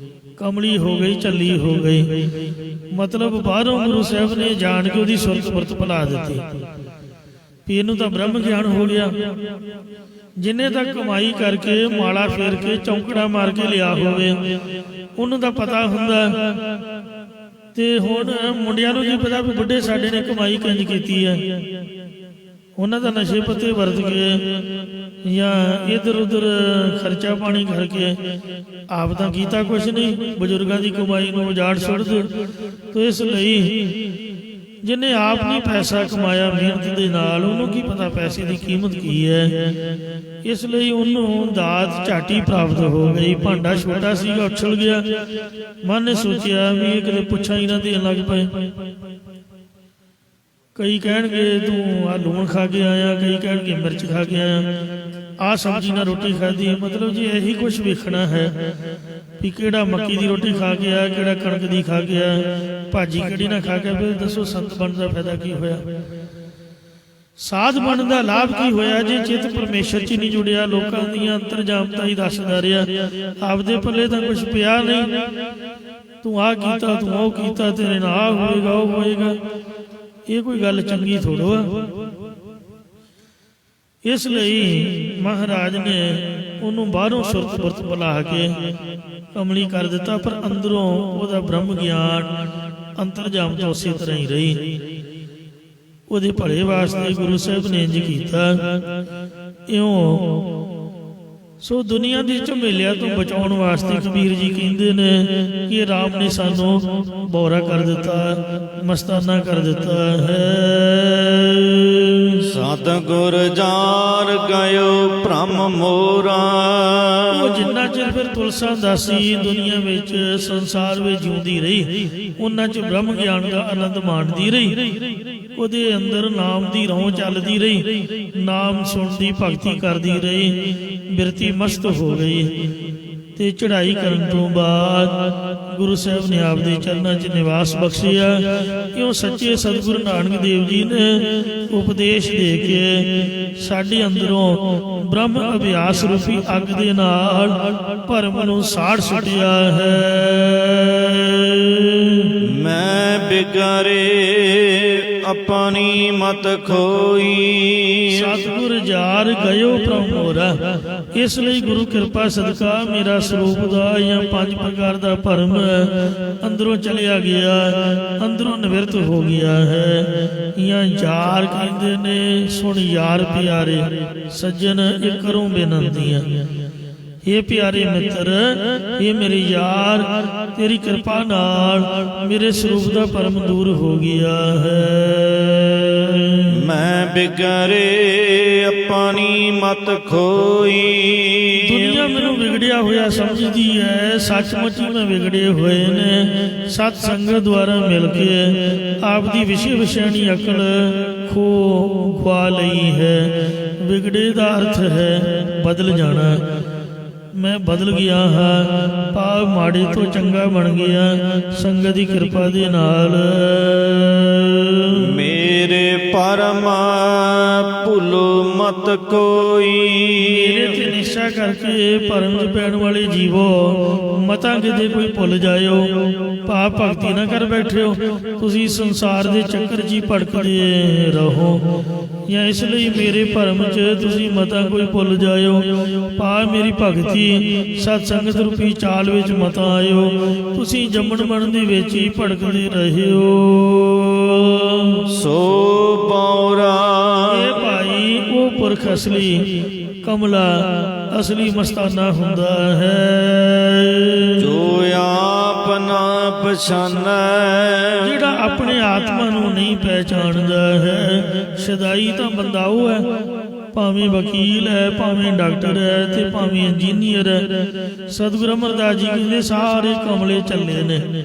ਕਮਲੀ ਹੋ ਗਈ, ਝੱਲੀ ਹੋ ਗਈ। ਮਤਲਬ ਬਾਹਰੋਂ ਗੁਰੂ ਸਾਹਿਬ ਨੇ ਜਾਣ ਕੇ ਉਹਦੀ ਸੁਰਤ ਪੁਰਤ ਭੁਲਾ ਦਿੱਤੀ ਵੀ ਇਹਨੂੰ ਤਾਂ ਬ੍ਰਹਮ ਗਿਆਨ ਹੋ ਗਿਆ। ਜਿੰਨੇ ਤਾਂ ਕਮਾਈ ਕਰਕੇ ਮਾਲਾ ਫੇਰ ਕੇ ਚੌਂਕੜਾ ਮਾਰ ਕੇ ਲਿਆ ਹੋਵੇ ਉਹਨੂੰ ਤਾਂ ਪਤਾ ਹੁੰਦਾ। ਤੇ ਹੁਣ ਮੁੰਡਿਆਂ ਨੂੰ ਕੀ ਪਤਾ ਵੀ ਬੁੱਢੇ ਸਾਡੇ ਨੇ ਕਮਾਈ ਕਿੰਝ ਕੀਤੀ ਹੈ। ਉਹਨਾਂ ਦਾ ਨਸ਼ੇ ਪੱਤੇ ਵਰਤ ਕੇ ਜਾਂ ਇੱਧਰ ਉੱਧਰ ਖਰਚਾ ਪਾਣੀ ਕਰਕੇ ਆਪ ਤਾਂ ਕੀਤਾ ਕੁਛ ਨਹੀਂ, ਬਜ਼ੁਰਗਾਂ ਦੀ ਕਮਾਈ ਨੂੰ ਉਜਾੜ ਸੁੱਟ ਦਿਓ। ਤੇ ਇਸ ਲਈ ਜਿਹਨੇ ਆਪ ਨਹੀਂ ਪੈਸਾ ਕਮਾਇਆ ਮਿਹਨਤ ਦੇ ਨਾਲ, ਉਹਨੂੰ ਕੀ ਪਤਾ ਪੈਸੇ ਦੀ ਕੀਮਤ ਕੀ ਹੈ। ਇਸ ਲਈ ਉਹਨੂੰ ਦਾਤ ਝਾਟੀ ਪ੍ਰਾਪਤ ਹੋ ਗਈ। ਭਾਂਡਾ ਛੋਟਾ ਸੀਗਾ, ਉਛਲ ਗਿਆ। ਮਨ ਨੇ ਸੋਚਿਆ ਵੀ ਇਹ ਕਿਤੇ ਪੁੱਛਾਂ ਹੀ ਨਾ ਦੇਣ ਲੱਗ ਪਏ। ਕਈ ਕਹਿਣਗੇ ਤੂੰ ਆਹ ਲੂਣ ਖਾ ਕੇ ਆਇਆ, ਕਈ ਕਹਿਣਗੇ ਮਿਰਚ ਖਾ ਕੇ ਆਇਆ, ਆਹ ਸਬਜ਼ੀ ਨਾਲ ਰੋਟੀ ਖਾਧੀ। ਮਤਲਬ ਜੀ ਇਹੀ ਕੁਛ ਵੇਖਣਾ ਹੈ ਵੀ ਕਿਹੜਾ ਮੱਕੀ ਦੀ ਰੋਟੀ ਖਾ ਕੇ ਆਇਆ, ਕਿਹੜਾ ਕਣਕ ਦੀ ਖਾ ਕੇ ਆਇਆ, ਭਾਜੀ ਕਿਹੜੀ ਨਾ ਖਾ ਕੇ। ਫਿਰ ਦੱਸੋ ਸੰਤ ਬਣਨ ਦਾ ਫਾਇਦਾ ਕੀ ਹੋਇਆ? ਸਾਧ ਬਣਨ ਦਾ ਲਾਭ ਕੀ ਹੋਇਆ ਜੇ ਚਿੱਤ ਪਰਮੇਸ਼ਰ 'ਚ ਨਹੀਂ ਜੁੜਿਆ। ਲੋਕਾਂ ਦੀਆਂ ਅੰਤਰਜਾਮਤਾ ਹੀ ਦੱਸਦਾ ਰਿਹਾ, ਆਪਦੇ ਪੱਲੇ ਤਾਂ ਕੁਝ ਪਿਆ ਨਹੀਂ। ਤੂੰ ਆਹ ਕੀਤਾ, ਤੂੰ ਉਹ ਕੀਤਾ, ਤੇਰੇ ਨਾਲ ਆਹ ਹੋਏਗਾ, ਉਹ ਹੋਏਗਾ। ਇਹ ਕੋਈ ਗੱਲ ਚੰਗੀ ਥੋੜੋ ਆ। ਇਸ ਲਈ ਮਹਾਰਾਜ ਨੇ ਉਹਨੂੰ ਬਾਹਰੋਂ ਸੁਰਤ ਪੁਰਤ ਬੁਲਾ ਕੇ ਕਮਲੀ ਕਰ ਦਿੱਤਾ, ਪਰ ਅੰਦਰੋਂ ਉਹਦਾ ਬ੍ਰਹਮ ਗਿਆਨ ਅੰਤਰਜਾਮਤਾ ਉਸੇ ਤਰ੍ਹਾਂ ਹੀ ਰਹੀ। ਉਹਦੇ ਭਲੇ ਵਾਸਤੇ ਗੁਰੂ ਸਾਹਿਬ ਨੇ ਇੰਝ ਕੀਤਾ। ਇਉਂ ਸੋ ਦੁਨੀਆ ਦੀ ਝਮੇਲਿਆਂ ਤੋਂ ਬਚਾਉਣ ਵਾਸਤੇ ਕਬੀਰ ਜੀ ਕਹਿੰਦੇ ਨੇ ਕਿ ਰਾਮ ਨੇ ਸਾਨੂੰ ਬੌਰਾ ਕਰ ਦਿੱਤਾ, ਮਸਤਾਨਾ ਕਰ ਦਿੱਤਾ ਹੈ। ਸਤਿਗੁਰ ਜਾਰ ਗਇਓ ਭ੍ਰਮ ਮੋਰਾ। ਉਹ ਜਿੰਨਾ ਚਿਰ ਫਿਰ ਤੁਲਸਾ ਦਾਸੀ ਦੁਨੀਆ ਵਿੱਚ ਸੰਸਾਰ ਵਿੱਚ ਜਿਉਂਦੀ ਰਹੀ, ਉਹਨਾਂ 'ਚ ਬ੍ਰਹਮ ਗਿਆਨ ਦਾ ਆਨੰਦ ਮਾਣਦੀ ਰਹੀ। ਉਹਦੇ ਅੰਦਰ ਨਾਮ ਦੀ ਰੌਂ ਚੱਲਦੀ ਰਹੀ, ਨਾਮ ਸੁਣਦੀ ਭਗਤੀ ਕਰਦੀ ਰਹੀ, ਬਿਰਤੀ ਮਸਤ ਹੋ ਗਈ। ਤੇ ਚੜ੍ਹਾਈ ਕਰਨ ਤੋਂ ਬਾਅਦ ਗੁਰੂ ਸਾਹਿਬ ਨੇ ਆਪਦੇ ਚਰਨਾਂ 'ਚ ਨਿਵਾਸ ਬਖਸ਼ਿਆ। ਕਿਉਂ ਸੱਚੇ ਸਤਿਗੁਰੂ ਨਾਨਕ ਦੇਵ ਜੀ ਨੇ ਉਪਦੇਸ਼ ਦੇ ਕੇ ਸਾਡੇ ਅੰਦਰੋਂ ਬ੍ਰਹਮ ਅਭਿਆਸ ਰੂਪੀ ਅੱਗ ਦੇ ਨਾਲ ਭਰਮ ਨੂੰ ਸਾੜ ਸੁੱਟਿਆ ਹੈ। ਮੈਂ ਬਿਗਰੇ ਆਪਣੀ ਮਤ ਖੋਈ। ਸਤਿਗੁਰ ਜਾਰ ਗਇਓ ਭ੍ਰਮ ਮੋਰਾ। ਇਸ ਲਈ ਗੁਰੂ ਕਿਰਪਾ ਸਦਕਾ ਮੇਰਾ ਸਰੂਪ ਦਾ ਜਾਂ 5 ਪ੍ਰਕਾਰ ਦਾ ਭਰਮ ਅੰਦਰੋਂ ਚਲਿਆ ਗਿਆ, ਅੰਦਰੋਂ ਨਿਵਰਤ ਹੋ ਗਿਆ ਹੈ। ਜਾਂ ਯਾਰ ਕਹਿੰਦੇ ਨੇ, ਸੁਣ ਯਾਰ ਪਿਆਰੇ ਸੱਜਣ ਇਹ ਕਰੂੰ ਬੇਨੰਤੀਆਂ। ਇਹ ਪਿਆਰੇ ਮਿੱਤਰ, ਇਹ ਮੇਰੇ ਯਾਰ, ਤੇਰੀ ਕਿਰਪਾ ਨਾਲ ਮੇਰੇ ਸਰੂਪ ਦਾ ਭਰਮ ਦੂਰ ਹੋ ਗਿਆ ਹੈ। ਮੈਂ ਬਿਗਰੇ ਆਪਣੀ ਮਤ ਖੋਈ। ਦੁਨੀਆ ਮੈਨੂੰ ਵਿਗੜਿਆ ਹੋਇਆ ਸਮਝਦੀ ਹੈ, ਸੱਚਮੁੱਚ ਹੀ ਮੈਂ ਵਿਗੜੇ ਹੋਏ ਨੇ। ਸਤ ਸੰਗਤ ਦੁਆਰਾ ਮਿਲ ਕੇ ਆਪ ਦੀ ਵਿਸ਼ੇ ਵਿਸ਼ਾਣੀ ਅਕਲ ਖਵਾ ਲਈ ਹੈ। ਵਿਗੜੇ ਦਾ ਅਰਥ ਹੈ ਬਦਲ ਜਾਣਾ। ਮੈਂ ਬਦਲ ਗਿਆ ਹਾਂ, ਭਾਵ ਮਾੜੇ ਤੋਂ ਚੰਗਾ ਬਣ ਗਿਆ ਸੰਗਤ ਦੀ ਕਿਰਪਾ ਦੇ ਨਾਲ। ਮੇਰੇ ਪਰਮ ਭੁੱਲੋ ਮਤ ਕੋਈ। ਮੇਰੇ ਤੇ ਨਿਸ਼ਚਾ ਕਰਕੇ ਭਰਮ 'ਚ ਪੈਣ ਵਾਲੇ ਜੀਵੋ, ਮਤਾਂ ਕਿਤੇ ਕੋਈ ਭੁੱਲ ਜਾਇਓ, ਭਾਵ ਭਗਤੀ ਨਾ ਕਰ ਬੈਠਿਓ। ਤੁਸੀਂ ਸੰਸਾਰ ਦੇ ਚੱਕਰ 'ਚ ਹੀ ਭਟਕਦੇ ਰਹੋ। ਜਾਂ ਇਸ ਲਈ ਮੇਰੇ ਭਰਮ 'ਚ ਤੁਸੀਂ ਮਤਾਂ ਕੋਈ ਭੁੱਲ ਜਾਇਓ, ਭਾਵ ਮੇਰੀ ਭਗਤੀ ਸਤ ਸੰਗਤ ਰੂਪੀ ਚਾਲ ਵਿੱਚ ਮਤਾਂ ਆਇਓ। ਤੁਸੀਂ ਜੰਮਣ ਮਰਨ ਦੇ ਵਿੱਚ ਹੀ ਭਟਕਦੇ ਰਹਿਓ। ਸੋ ਬੌਰਾ। ਇਹ ਭਾਈ ਉਹ ਪੁਰਖ ਅਸਲੀ ਕਮਲਾ ਅਸਲੀ ਮਸਤਾਨਾ ਹੁੰਦਾ ਹੈ, ਜੋ ਆਪ ਨਾ ਪਛਾਨੈ। ਜਿਹੜਾ ਆਪਣੇ ਆਤਮਾ ਨੂੰ ਨਹੀਂ ਪਹਿਚਾਣਦਾ ਹੈ। ਸ਼ਦਾਈ ਤਾਂ ਬੰਦਾ ਉਹ ਹੈ, ਭਾਵੇਂ ਵਕੀਲ ਹੈ, ਭਾਵੇਂ ਡਾਕਟਰ ਹੈ, ਤੇ ਭਾਵੇਂ ਇੰਜੀਨੀਅਰ ਹੈ। ਸਤਿਗੁਰੂ ਅਮਰਦਾਸ ਜੀ ਕਹਿੰਦੇ ਸਾਰੇ ਕਮਲੇ ਚੱਲੇ ਨੇ।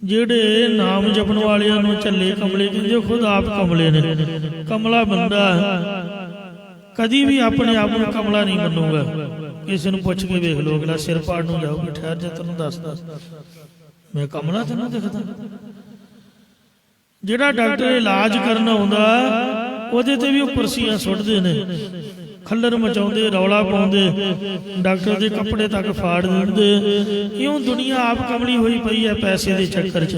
ਜਿਹੜੇ ਨਾਮ ਜਪਣ ਵਾਲਿਆਂ ਨੂੰ ਚੱਲੇ ਕਮਲੇ ਕਹਿੰਦੇ, ਉਹ ਖੁਦ ਆਪ ਕਮਲੇ ਨੇ। ਕਮਲਾ ਬੰਦਾ ਕਦੀ ਵੀ ਆਪਣੇ ਆਪ ਨੂੰ ਕਮਲਾ ਨਹੀਂ ਮੰਨੂਗਾ। ਕਿਸੇ ਨੂੰ ਪੁੱਛ ਕੇ ਵੇਖ ਲਓ, ਅਗਲਾ ਸਿਰ ਪਾੜ ਨੂੰ ਜਾਊਗਾ, ਠਹਿਰ ਜਾ ਤੈਨੂੰ ਦੱਸਦਾ ਮੈਂ ਕਮਲਾ ਤੈਨੂੰ ਦਿਖਦਾ। ਜਿਹੜਾ ਡਾਕਟਰ ਇਲਾਜ ਕਰਨ ਆਉਂਦਾ ਉਹਦੇ ਤੇ ਵੀ ਉਹ ਕੁਰਸੀਆਂ ਸੁੱਟਦੇ ਨੇ, ਖੱਲਰ ਮਚਾਉਂਦੇ, ਰੌਲਾ ਪਾਉਂਦੇ, ਡਾਕਟਰ ਦੇ ਕੱਪੜੇ ਤੱਕ ਫਾੜ ਦਿੰਦੇ। ਕਿਉਂ? ਦੁਨੀਆ ਆਪ ਕਮਲੀ ਹੋਈ ਪਈ ਹੈ ਪੈਸੇ ਦੇ ਚੱਕਰ 'ਚ।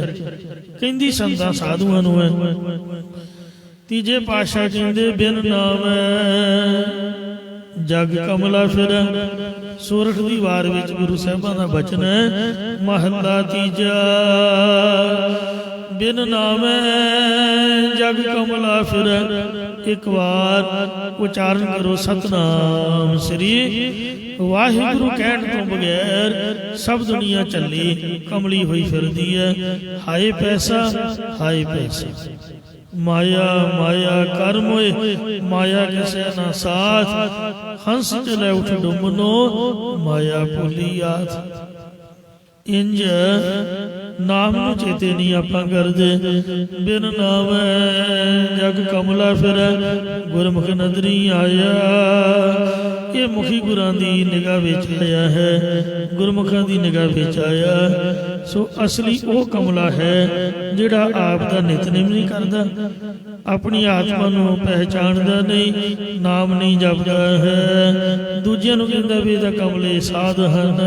ਕਹਿੰਦੀ ਸੰਤਾਂ ਸਾਧੂਆਂ ਨੂੰ ਹੈ। ਤੀਜੇ ਪਾਤਸ਼ਾਹ ਕਹਿੰਦੇ ਬਿਨ ਨਾਮ ਜਗ ਕਮਲਾ ਫਿਰ। ਸੋਰਠ ਦੀ ਵਾਰ ਵਿੱਚ ਗੁਰੂ ਸਾਹਿਬਾਂ ਦਾ ਬਚਨ ਹੈ, ਮਹੱਲਾ ਤੀਜਾ। ਬਿਨ ਨਾਮ ਜਗ ਕਮਲਾ ਫਿਰ। ਇੱਕ ਵਾਰ ਉਚਾਰਨ ਕਰੋ ਸਤਨਾਮ ਸ੍ਰੀ ਵਾਹਿਗੁਰੂ ਕਹਿਣ ਤੋਂ ਬਗੈਰ ਸਭ ਦੁਨੀਆ ਚੱਲੀ ਕਮਲੀ ਹੋਈ ਫਿਰਦੀ ਹੈ। ਹਾਏ ਪੈਸਾ, ਹਾਏ ਪੈਸਾ, ਮਾਇਆ ਮਾਇਆ ਕਰ ਮੋਏ, ਮਾਇਆ ਕਿਸੇ ਨਾ ਸਾਥ। ਹੰਸ ਚਲੇ ਉਠ ਡੁੰਮਨੋ, ਮਾਇਆ ਭੁੱਲੀ ਆਥ। ਇੰਜ ਨਾਮ ਨੂੰ ਚੇਤੇ ਨਹੀਂ ਆਪਾਂ ਕਰਦੇ। ਬਿਨ ਨਾਮ ਜਗ ਕਮਲਾ ਫਿਰ, ਗੁਰਮੁਖ ਨਦਰੀ ਆਇਆ। ਇਹ ਮੁਖੀ ਗੁਰਾਂ ਦੀ ਨਿਗਾਹ ਵਿੱਚ ਆਇਆ ਹੈ, ਗੁਰਮੁਖਾਂ ਦੀ ਨਿਗਾਹ ਵਿੱਚ ਆਇਆ। ਸੋ ਅਸਲੀ ਉਹ ਕਮਲਾ ਹੈ ਜਿਹੜਾ ਆਪ ਦਾ ਨਿਤਨੇਮ ਨਹੀਂ ਕਰਦਾ, ਆਪਣੀ ਆਤਮਾ ਨੂੰ ਪਹਿਚਾਣਦਾ ਨਹੀਂ, ਨਾਮ ਨਹੀਂ ਜਪਦਾ ਹੈ। ਦੂਜਿਆਂ ਨੂੰ ਕਹਿੰਦਾ ਵੀ ਇਹਦਾ ਕਮਲੇ ਸਾਧ ਹਨ।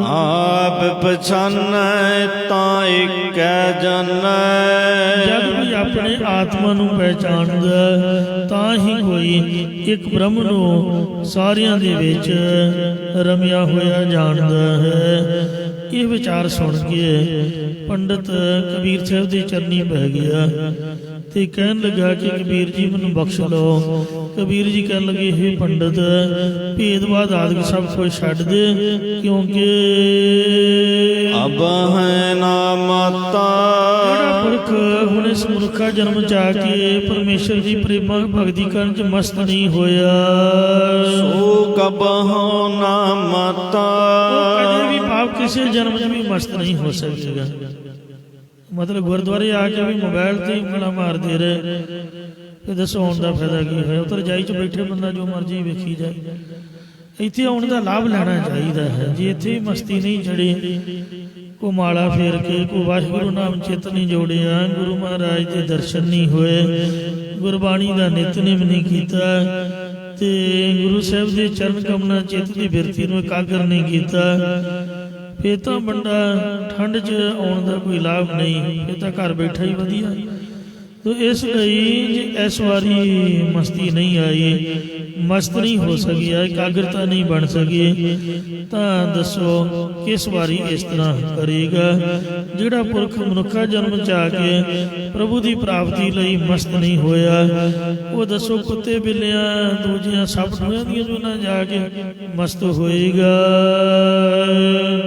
ਆਪ ਪਛਾਨੈ ਤਾਂ ਏਕੈ ਜਾਣੈ। ਜਦ ਕੋਈ ਆਪਣੇ ਆਤਮਾ ਨੂੰ ਪਹਿਚਾਣਦਾ ਤਾਂ ਹੀ ਕੋਈ ਇੱਕ ਬ੍ਰਹਮ ਨੂੰ ਸਾਰਿਆਂ ਦੇ ਵਿੱਚ ਰਮਿਆ ਹੋਇਆ ਜਾਣਦਾ ਹੈ। ਇਹ ਵਿਚਾਰ ਸੁਣ ਕੇ ਪੰਡਤ ਕਬੀਰ ਸਾਹਿਬ ਦੇ ਚਰਨੀ ਪੈ ਗਿਆ ਤੇ ਕਹਿਣ ਲੱਗਾ ਕਿ ਕਬੀਰ ਜੀ ਮੈਨੂੰ ਬਖਸ਼ ਲਓ। ਕਬੀਰ ਜੀ ਕਹਿਣ ਲੱਗੇ, ਹੇ ਪੰਡਤ, ਭੇਦਭਾਦ ਆਦਿ ਸਭ ਕੁਝ ਛੱਡ ਦੇ, ਕਿਉਂਕਿ ਅਬ ਹੈ ਨਾ ਮਾਤਾ। ਜਿਹੜਾ ਪੁਰਖ ਹੁਣ ਇਸ ਮਨੁੱਖਾ ਜਨਮ ਚ ਆ ਕੇ ਪਰਮੇਸ਼ਰ ਦੀ ਪ੍ਰੇਮਾ ਭਗਤੀ ਕਰਨ ਚ ਮਸਤ ਨਹੀਂ ਹੋਇਆ, ਸੋ ਕਬਹੁ ਨਾ ਮਾਤਾ। ਉਹ ਕਦੇ ਵੀ ਭਾਵ ਕਿਸੇ ਜਨਮ ਚ ਵੀ ਮਸਤ ਨਹੀਂ ਹੋ ਸਕੇਗਾ। ਮਤਲਬ ਗੁਰਦੁਆਰੇ ਆ ਕੇ ਵੀ ਮੋਬਾਈਲ ਤੇ ਉਂਗਲਾਂ ਮਾਰਦੇ ਰਹੇ ਤੇ ਦੱਸੋ ਆਉਣ ਦਾ ਫਾਇਦਾ ਕੀ ਹੋਇਆ? ਉੱਧਰ ਰਜਾਈ 'ਚ ਬੈਠੇ ਬੰਦਾ ਜੋ ਮਰਜ਼ੀ ਵੇਖੀ ਜਾਏ। ਇੱਥੇ ਆਉਣ ਦਾ ਲਾਭ ਲੈਣਾ ਚਾਹੀਦਾ ਹੈ। ਜੇ ਇੱਥੇ ਮਸਤੀ ਨਹੀਂ ਚੜੀ, ਕੋ ਮਾਲਾ ਫੇਰ ਕੇ ਕੋ ਵਾਹਿਗੁਰੂ ਨਾਮ ਚਿੱਤ ਨਹੀਂ ਜੋੜਿਆ, ਗੁਰੂ ਮਹਾਰਾਜ ਦੇ ਦਰਸ਼ਨ ਨਹੀਂ ਹੋਏ, ਗੁਰਬਾਣੀ ਦਾ ਨਿਤਨੇਮ ਨਹੀਂ ਕੀਤਾ ਤੇ ਗੁਰੂ ਸਾਹਿਬ ਦੇ ਚਰਨ ਕਮਲਾਂ ਚਿੱਤ ਦੀ ਬਿਰਤੀ ਨੂੰ ਇਕਾਗਰ ਨਹੀਂ ਕੀਤਾ, ਫੇਰ ਤਾਂ ਬੰਦਾ ਠੰਡ 'ਚ ਆਉਣ ਦਾ ਕੋਈ ਲਾਭ ਨਹੀਂ, ਫੇਰ ਤਾਂ ਘਰ ਬੈਠਾ ਹੀ ਵਧੀਆ। ਤੋ ਇਸ ਲਈ ਜੇ ਇਸ ਵਾਰੀ ਮਸਤੀ ਨਹੀਂ ਆਈ, ਮਸਤ ਨਹੀਂ ਹੋ ਸਕਿਆ, ਇਕਾਗਰਤਾ ਨਹੀਂ ਬਣ ਸਕੀ, ਤਾਂ ਦੱਸੋ ਕਿਸ ਵਾਰੀ ਇਸ ਤਰ੍ਹਾਂ ਕਰੇਗਾ? ਜਿਹੜਾ ਪੁਰਖ ਮਨੁੱਖਾ ਜਨਮ ਚ ਆ ਕੇ ਪ੍ਰਭੂ ਦੀ ਪ੍ਰਾਪਤੀ ਲਈ ਮਸਤ ਨਹੀਂ ਹੋਇਆ, ਉਹ ਦੱਸੋ ਕੁੱਤੇ ਬਿੱਲਿਆਂ ਦੂਜਿਆਂ ਸਭ ਟੂਆਂ ਦੀਆਂ ਜੋ ਨਾ ਜਾ ਕੇ ਮਸਤ ਹੋਏਗਾ।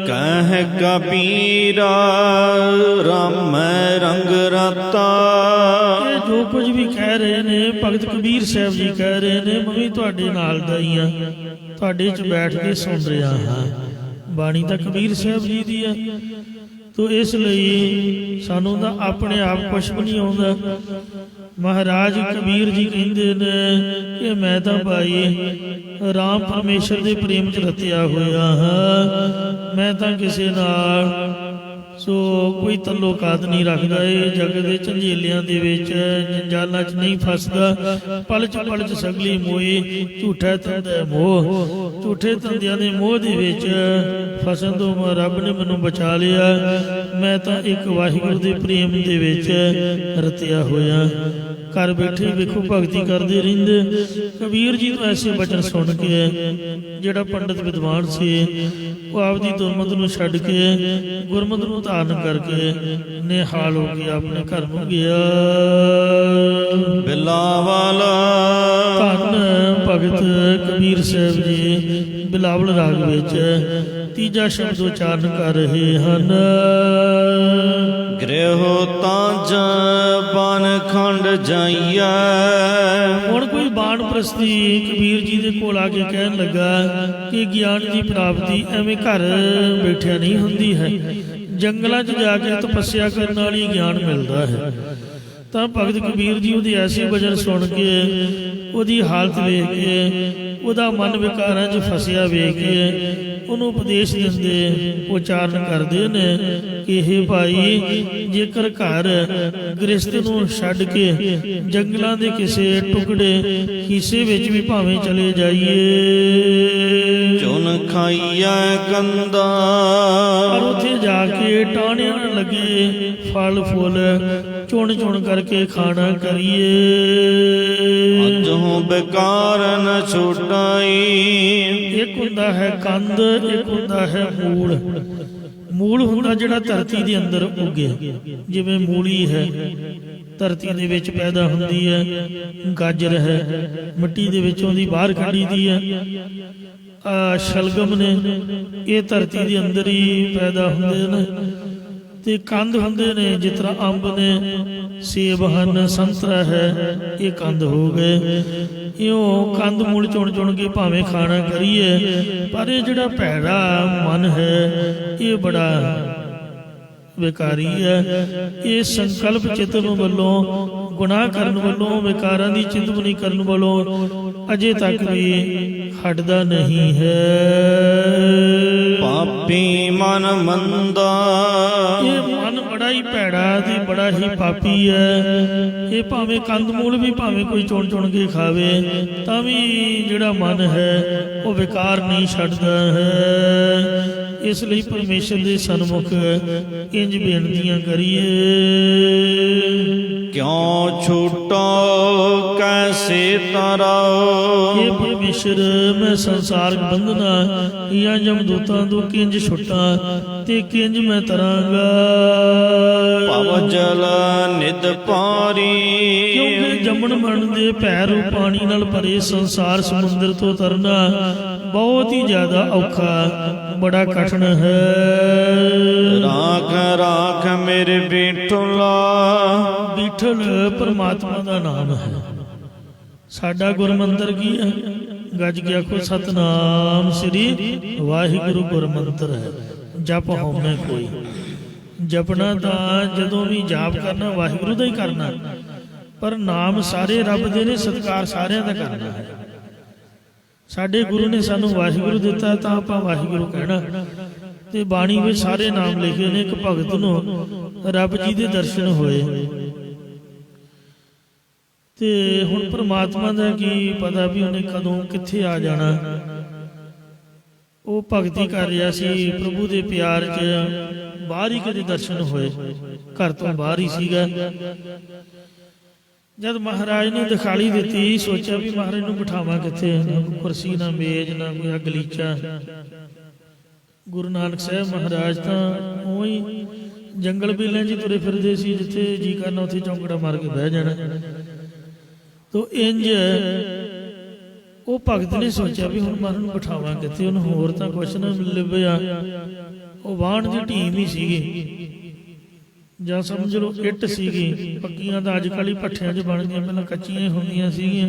ਕਹਿ ਕਬੀਰਾ ਰਾਮੈ ਰੰਗ ਰਤਾ। ਇਹ ਜੋ ਕੁਝ ਵੀ ਕਹਿ ਰਹੇ ਨੇ ਭਗਤ ਕਬੀਰ ਸਾਹਿਬ ਜੀ ਕਹਿ ਰਹੇ ਨੇ, ਮੈਂ ਵੀ ਤੁਹਾਡੇ ਨਾਲ ਦਾ ਹੀ ਹਾਂ, ਤੁਹਾਡੇ 'ਚ ਬੈਠ ਕੇ ਸੁਣ ਰਿਹਾ ਹਾਂ। ਬਾਣੀ ਤਾਂ ਕਬੀਰ ਸਾਹਿਬ ਜੀ ਦੀ ਹੈ, ਤੋ ਇਸ ਲਈ ਸਾਨੂੰ ਤਾਂ ਆਪਣੇ ਆਪ ਕੁਛ ਵੀ ਨਹੀਂ ਆਉਂਦਾ। ਮਹਾਰਾਜ ਕਬੀਰ ਜੀ ਕਹਿੰਦੇ ਨੇ ਕਿ ਮੈਂ ਤਾਂ ਭਾਈ ਰਾਮ ਪਰਮੇਸ਼ਰ ਦੇ ਪ੍ਰੇਮ 'ਚ ਰਤਿਆ ਹੋਇਆ ਹਾਂ, ਮੈਂ ਤਾਂ ਕਿਸੇ ਨਾਲ ਸੋ ਕੋਈ ਤਲੋਕਾਤ ਨਹੀਂ ਰੱਖਦਾ, ਇਹ ਜਗਤ ਦੇ ਝੰਜੇਲਿਆਂ ਦੇ ਵਿੱਚ ਜੰਜਾਲਾਂ 'ਚ ਨਹੀਂ ਫਸਦਾ। ਪਲਚ ਪਲਚ ਸਗਲੀ ਮੋਏ, ਝੂਠਾ ਧੰਦਾ ਮੋਹ, ਝੂਠੇ ਧੰਦਿਆਂ ਦੇ ਮੋਹ ਦੇ ਵਿੱਚ ਫਸਣ ਤੋਂ ਰੱਬ ਨੇ ਮੈਨੂੰ ਬਚਾ ਲਿਆ। ਮੈਂ ਤਾਂ ਇੱਕ ਵਾਹਿਗੁਰੂ ਦੇ ਪ੍ਰੇਮ ਦੇ ਵਿੱਚ ਰਤਿਆ ਹੋਇਆ। ਘਰ ਬੈਠੇ ਵੇਖੋ ਭਗਤੀ ਕਰਦੇ ਰਹਿੰਦੇ। ਕਬੀਰ ਜੀ ਤੋਂ ਐਸੇ ਬਚਨ ਸੁਣ ਕੇ ਜਿਹੜਾ ਪੰਡਤ ਵਿਦਵਾਨ ਸੀ, ਉਹ ਆਪਦੀ ਦੁਰਮਤ ਨੂੰ ਛੱਡ ਕੇ ਗੁਰਮਤ ਨੂੰ ਧਾਰਨ ਕਰਕੇ ਨਿਹਾਲ ਹੋ ਕੇ ਆਪਣੇ ਘਰ ਨੂੰ ਗਿਆ। ਬਿਲਾਵਲ ਧੰਨ ਭਗਤ ਕਬੀਰ ਸਾਹਿਬ ਜੀ ਬਿਲਾਵਲ ਰਾਗ ਵਿੱਚ ਤੀਜਾ ਸ਼ਬਦ ਉਚਾਰਨ ਕਰ ਰਹੇ ਹਨ। ਗ੍ਰਹਿ ਤਾਂ ਜਬਨ ਖੰਡ ਜਾਈਐ। ਹੁਣ ਕੋਈ ਬਾਣ ਪ੍ਰਸਤੀ ਕਬੀਰ ਜੀ ਦੇ ਕੋਲ ਆ ਕੇ ਕਹਿਣ ਲੱਗਾ ਕਿ ਗਿਆਨ ਦੀ ਪ੍ਰਾਪਤੀ ਐਵੇਂ ਘਰ ਬੈਠਿਆ ਨਹੀਂ ਹੁੰਦੀ ਹੈ, ਜੰਗਲਾਂ 'ਚ ਜਾ ਕੇ ਤਪੱਸਿਆ ਕਰਨ ਨਾਲ ਹੀ ਗਿਆਨ ਮਿਲਦਾ ਹੈ। ਤਾਂ ਭਗਤ ਕਬੀਰ ਜੀ ਉਹਦੀ ਐਸੀ ਵਜਨ ਸੁਣ ਕੇ, ਉਹਦੀ ਹਾਲਤ ਵੇਖ ਕੇ, ਉਹਦਾ ਮਨ ਵਿਕਾਰਾਂ 'ਚ ਫਸਿਆ ਵੇਖ ਕੇ ਉਹਨੂੰ ਉਪਦੇਸ਼ ਦਿੰਦੇ, ਉਚਾਰਨ ਕਰਦੇ ਨੇ ਕਿ ਇਹ ਭਾਈ, ਜੇਕਰ ਘਰ ਗ੍ਰਸਤ ਨੂੰ ਛੱਡ ਕੇ ਜੰਗਲਾਂ ਦੇ ਕਿਸੇ ਟੁਕੜੇ ਹਿੱਸੇ ਵਿੱਚ ਵੀ ਭਾਵੇਂ ਚਲੇ ਜਾਈਏ, ਚੁਨ ਖਾਈਐ ਕੰਦਾ। ਪਰ ਉੱਥੇ ਜਾ ਕੇ ਟਾਹਣਿਆਂ ਨਾਲ ਲੱਗੇ ਫਲ ਫੁੱਲ ਚੁਣ ਚੁਣ ਕਰਕੇ ਖਾਣਾ ਕਰੀਏ। ਅਜਹੁ ਬੇਕਾਰ ਨ ਛੁਟਾਈ। ਇੱਕ ਹੁੰਦਾ ਹੈ ਕੰਦ, ਇੱਕ ਹੁੰਦਾ ਹੈ ਮੂਲ। ਮੂਲ ਹੁੰਦਾ ਜਿਹੜਾ ਧਰਤੀ ਦੇ ਅੰਦਰ ਉੱਗੇ, ਜਿਵੇਂ ਮੂਲੀ ਹੈ ਧਰਤੀ ਦੇ ਵਿੱਚ ਪੈਦਾ ਹੁੰਦੀ ਹੈ, ਗਾਜਰ ਹੈ ਮਿੱਟੀ ਦੇ ਵਿੱਚੋਂ ਦੀ ਬਾਹਰ ਕੱਢੀ ਦੀ ਹੈ, ਸ਼ਲਗਮ ਨੇ ਇਹ ਧਰਤੀ ਦੇ ਅੰਦਰ ਹੀ ਪੈਦਾ ਹੁੰਦੇ ਨੇ, ਤੇ ਕੰਦ ਹੁੰਦੇ ਨੇ ਜਿਸ ਤਰ੍ਹਾਂ ਅੰਬ ਨੇ, ਸੇਬ ਹਨ, ਸੰਤਰਾ ਹੈ, ਇਹ ਕੰਦ ਹੋ ਗਏ। ਇਉਂ ਕੰਦ ਮੂਲ ਚੁਣ ਚੁਣ ਕੇ ਭਾਵੇਂ ਖਾਣਾ ਕਰੀਏ, ਪਰ ਇਹ ਜਿਹੜਾ ਭੈੜਾ ਮਨ ਹੈ ਇਹ ਬੜਾ ਵਿਕਾਰੀ ਹੈ। ਇਹ ਸੰਕਲਪ ਚਿਤਨ ਵੱਲੋਂ, ਗੁਨਾਹ ਕਰਨ ਵੱਲੋਂ, ਵਿਕਾਰਾਂ ਦੀ ਚਿੰਤਨੀ ਕਰਨ ਵੱਲੋਂ ਅਜੇ ਤੱਕ ਵੀ ਹਟਦਾ ਨਹੀਂ ਹੈ। ਪਾਪੀ ਮਨ ਮੰਦਾ। ਇਹ ਮਨ ਬੜਾ ਬੜਾ ਹੀ ਭੈੜਾ ਤੇ ਬੜਾ ਹੀ ਪਾਪੀ ਹੈ। ਇਹ ਭਾਵੇਂ ਕੰਦਮੂਲ ਵੀ ਭਾਵੇਂ ਕੋਈ ਚੁਣ ਚੁਣ ਕੇ ਖਾਵੇ ਤਾਂ ਵੀ ਜਿਹੜਾ ਮਨ ਹੈ ਉਹ ਵਿਕਾਰ ਨਹੀਂ ਛੱਡਦਾ ਹੈ। ਇਸ ਲਈ ਪਰਮੇਸ਼ਰ ਦੇ ਸਨਮੁਖ ਇੰਜ ਬੇਨਤੀਆਂ ਕਰੀਏ। ਕਿਉ ਛੂਟੋ ਕੈਸੇ ਤਰਾਓ। ਇਹ ਪਰਮੇਸ਼ਰ ਮੈਂ ਸੰਸਾਰਕ ਬੰਧਨਾਂ ਜਾਂ ਜਮਦੂਤਾਂ ਤੋਂ ਕਿੰਜ ਛੁੱਟਾਂ ਤੇ ਕਿੰਜ ਮੈਂ ਤਰਾਂਗਾ। ਭਵ ਜਲ ਨਿਤ ਪਾਰੀ। ਕਿਉਂਕਿ ਜੰਮਣ ਮਰਨ ਦੇ ਭੈ ਰੂਪ ਪਾਣੀ ਨਾਲ ਭਰੇ ਸੰਸਾਰ ਸਮੁੰਦਰ ਤੋਂ ਤਰਨਾ ਬਹੁਤ ਹੀ ਜ਼ਿਆਦਾ ਔਖਾ, ਬੜਾ ਕਠਿਨ ਹੈ। ਰਾਖ ਰਾਖ ਮੇਰੇ ਬਿਠਲਾ। ਬਿਠਲ ਪਰਮਾਤਮਾ ਦਾ ਨਾਮ ਹੈ। ਸਾਡਾ ਗੁਰਮੰਤਰ ਕੀ ਹੈ? ਗੱਜ ਕੇ ਆਖੋ ਸਤਨਾਮ ਸ੍ਰੀ ਵਾਹਿਗੁਰੂ ਗੁਰਮੰਤਰ ਹੈ। ਜਪ ਹੋਵੇਂ ਕੋਈ ਜਪਣਾ ਤਾਂ ਜਦੋਂ ਵੀ ਜਾਪ ਕਰਨਾ ਵਾਹਿਗੁਰੂ ਦਾ ਹੀ ਕਰਨਾ, ਪਰ ਨਾਮ ਸਾਰੇ ਰੱਬ ਦੇ ਨੇ, ਸਤਿਕਾਰ ਸਾਰਿਆਂ ਦਾ ਕਰਨਾ ਹੈ। ਸਾਡੇ ਗੁਰੂ ਨੇ ਸਾਨੂੰ ਵਾਹਿਗੁਰੂ ਦਿੱਤਾ ਤਾਂ ਆਪਾਂ ਵਾਹਿਗੁਰੂ ਕਹਿਣਾ। ਤੇ ਬਾਣੀ ਵਿੱਚ ਸਾਰੇ ਨਾਮ ਲਿਖੇ ਨੇ। ਇੱਕ ਭਗਤ ਨੂੰ ਰੱਬ ਜੀ ਦੇ ਦਰਸ਼ਨ ਹੋਏ ਤੇ ਹੁਣ ਪਰਮਾਤਮਾ ਦਾ ਕੀ ਪਤਾ ਵੀ ਉਹਨੇ ਕਦੋਂ ਕਿੱਥੇ ਆ ਜਾਣਾ। ਉਹ ਭਗਤੀ ਕਰ ਰਿਹਾ ਸੀ ਪ੍ਰਭੂ ਦੇ ਪਿਆਰ 'ਚ। ਬਾਹਰ ਹੀ ਕਦੇ ਦਰਸ਼ਨ ਹੋਏ, ਘਰ ਤੋਂ ਬਾਹਰ ਹੀ ਸੀਗਾ। ਜਦ ਮਹਾਰਾਜ ਨੇ ਦਿਖਾਲੀ ਦਿੱਤੀ, ਸੋਚਿਆ ਵੀ ਮਹਾਰਾਜ ਨੂੰ ਬਿਠਾਵਾਂ ਕਿੱਥੇ, ਨਾ ਕੋਈ ਕੁਰਸੀ, ਨਾ ਮੇਜ਼, ਨਾ ਕੋਈ ਗਲੀਚਾ। ਗੁਰੂ ਨਾਨਕ ਸਾਹਿਬ ਮਹਾਰਾਜ ਤਾਂ ਉਹੀ ਜੰਗਲ ਬੇਲਿਆਂ 'ਚ ਤੁਰੇ ਫਿਰਦੇ ਸੀ, ਜਿੱਥੇ ਜੀ ਕਰਨਾ ਉੱਥੇ ਚੌਂਕੜਾ ਮਾਰ ਕੇ ਬਹਿ ਜਾਣਾ। ਤੋ ਇੰਜ ਉਹ ਭਗਤ ਨੇ ਸੋਚਿਆ ਵੀ ਹੁਣ ਮਹਾਰਾਜ ਨੂੰ ਬਿਠਾਵਾਂ ਕਿੱਥੇ, ਉਹਨੂੰ ਹੋਰ ਤਾਂ ਕੁਛ ਨਾ ਲੱਭਿਆ। ਉਹ ਵਾਹਣ ਦੀ ਢੀਮ ਹੀ ਸੀਗੀ, ਜਾਂ ਸਮਝ ਲਓ ਇੱਟ ਸੀਗੀ। ਪੱਕੀਆਂ ਤਾਂ ਅੱਜ ਕੱਲ੍ਹ ਹੀ ਭੱਠਿਆਂ 'ਚ ਬਣਦੀਆਂ, ਪਹਿਲਾਂ ਕੱਚੀਆਂ ਹੀ ਹੁੰਦੀਆਂ ਸੀਗੀਆਂ।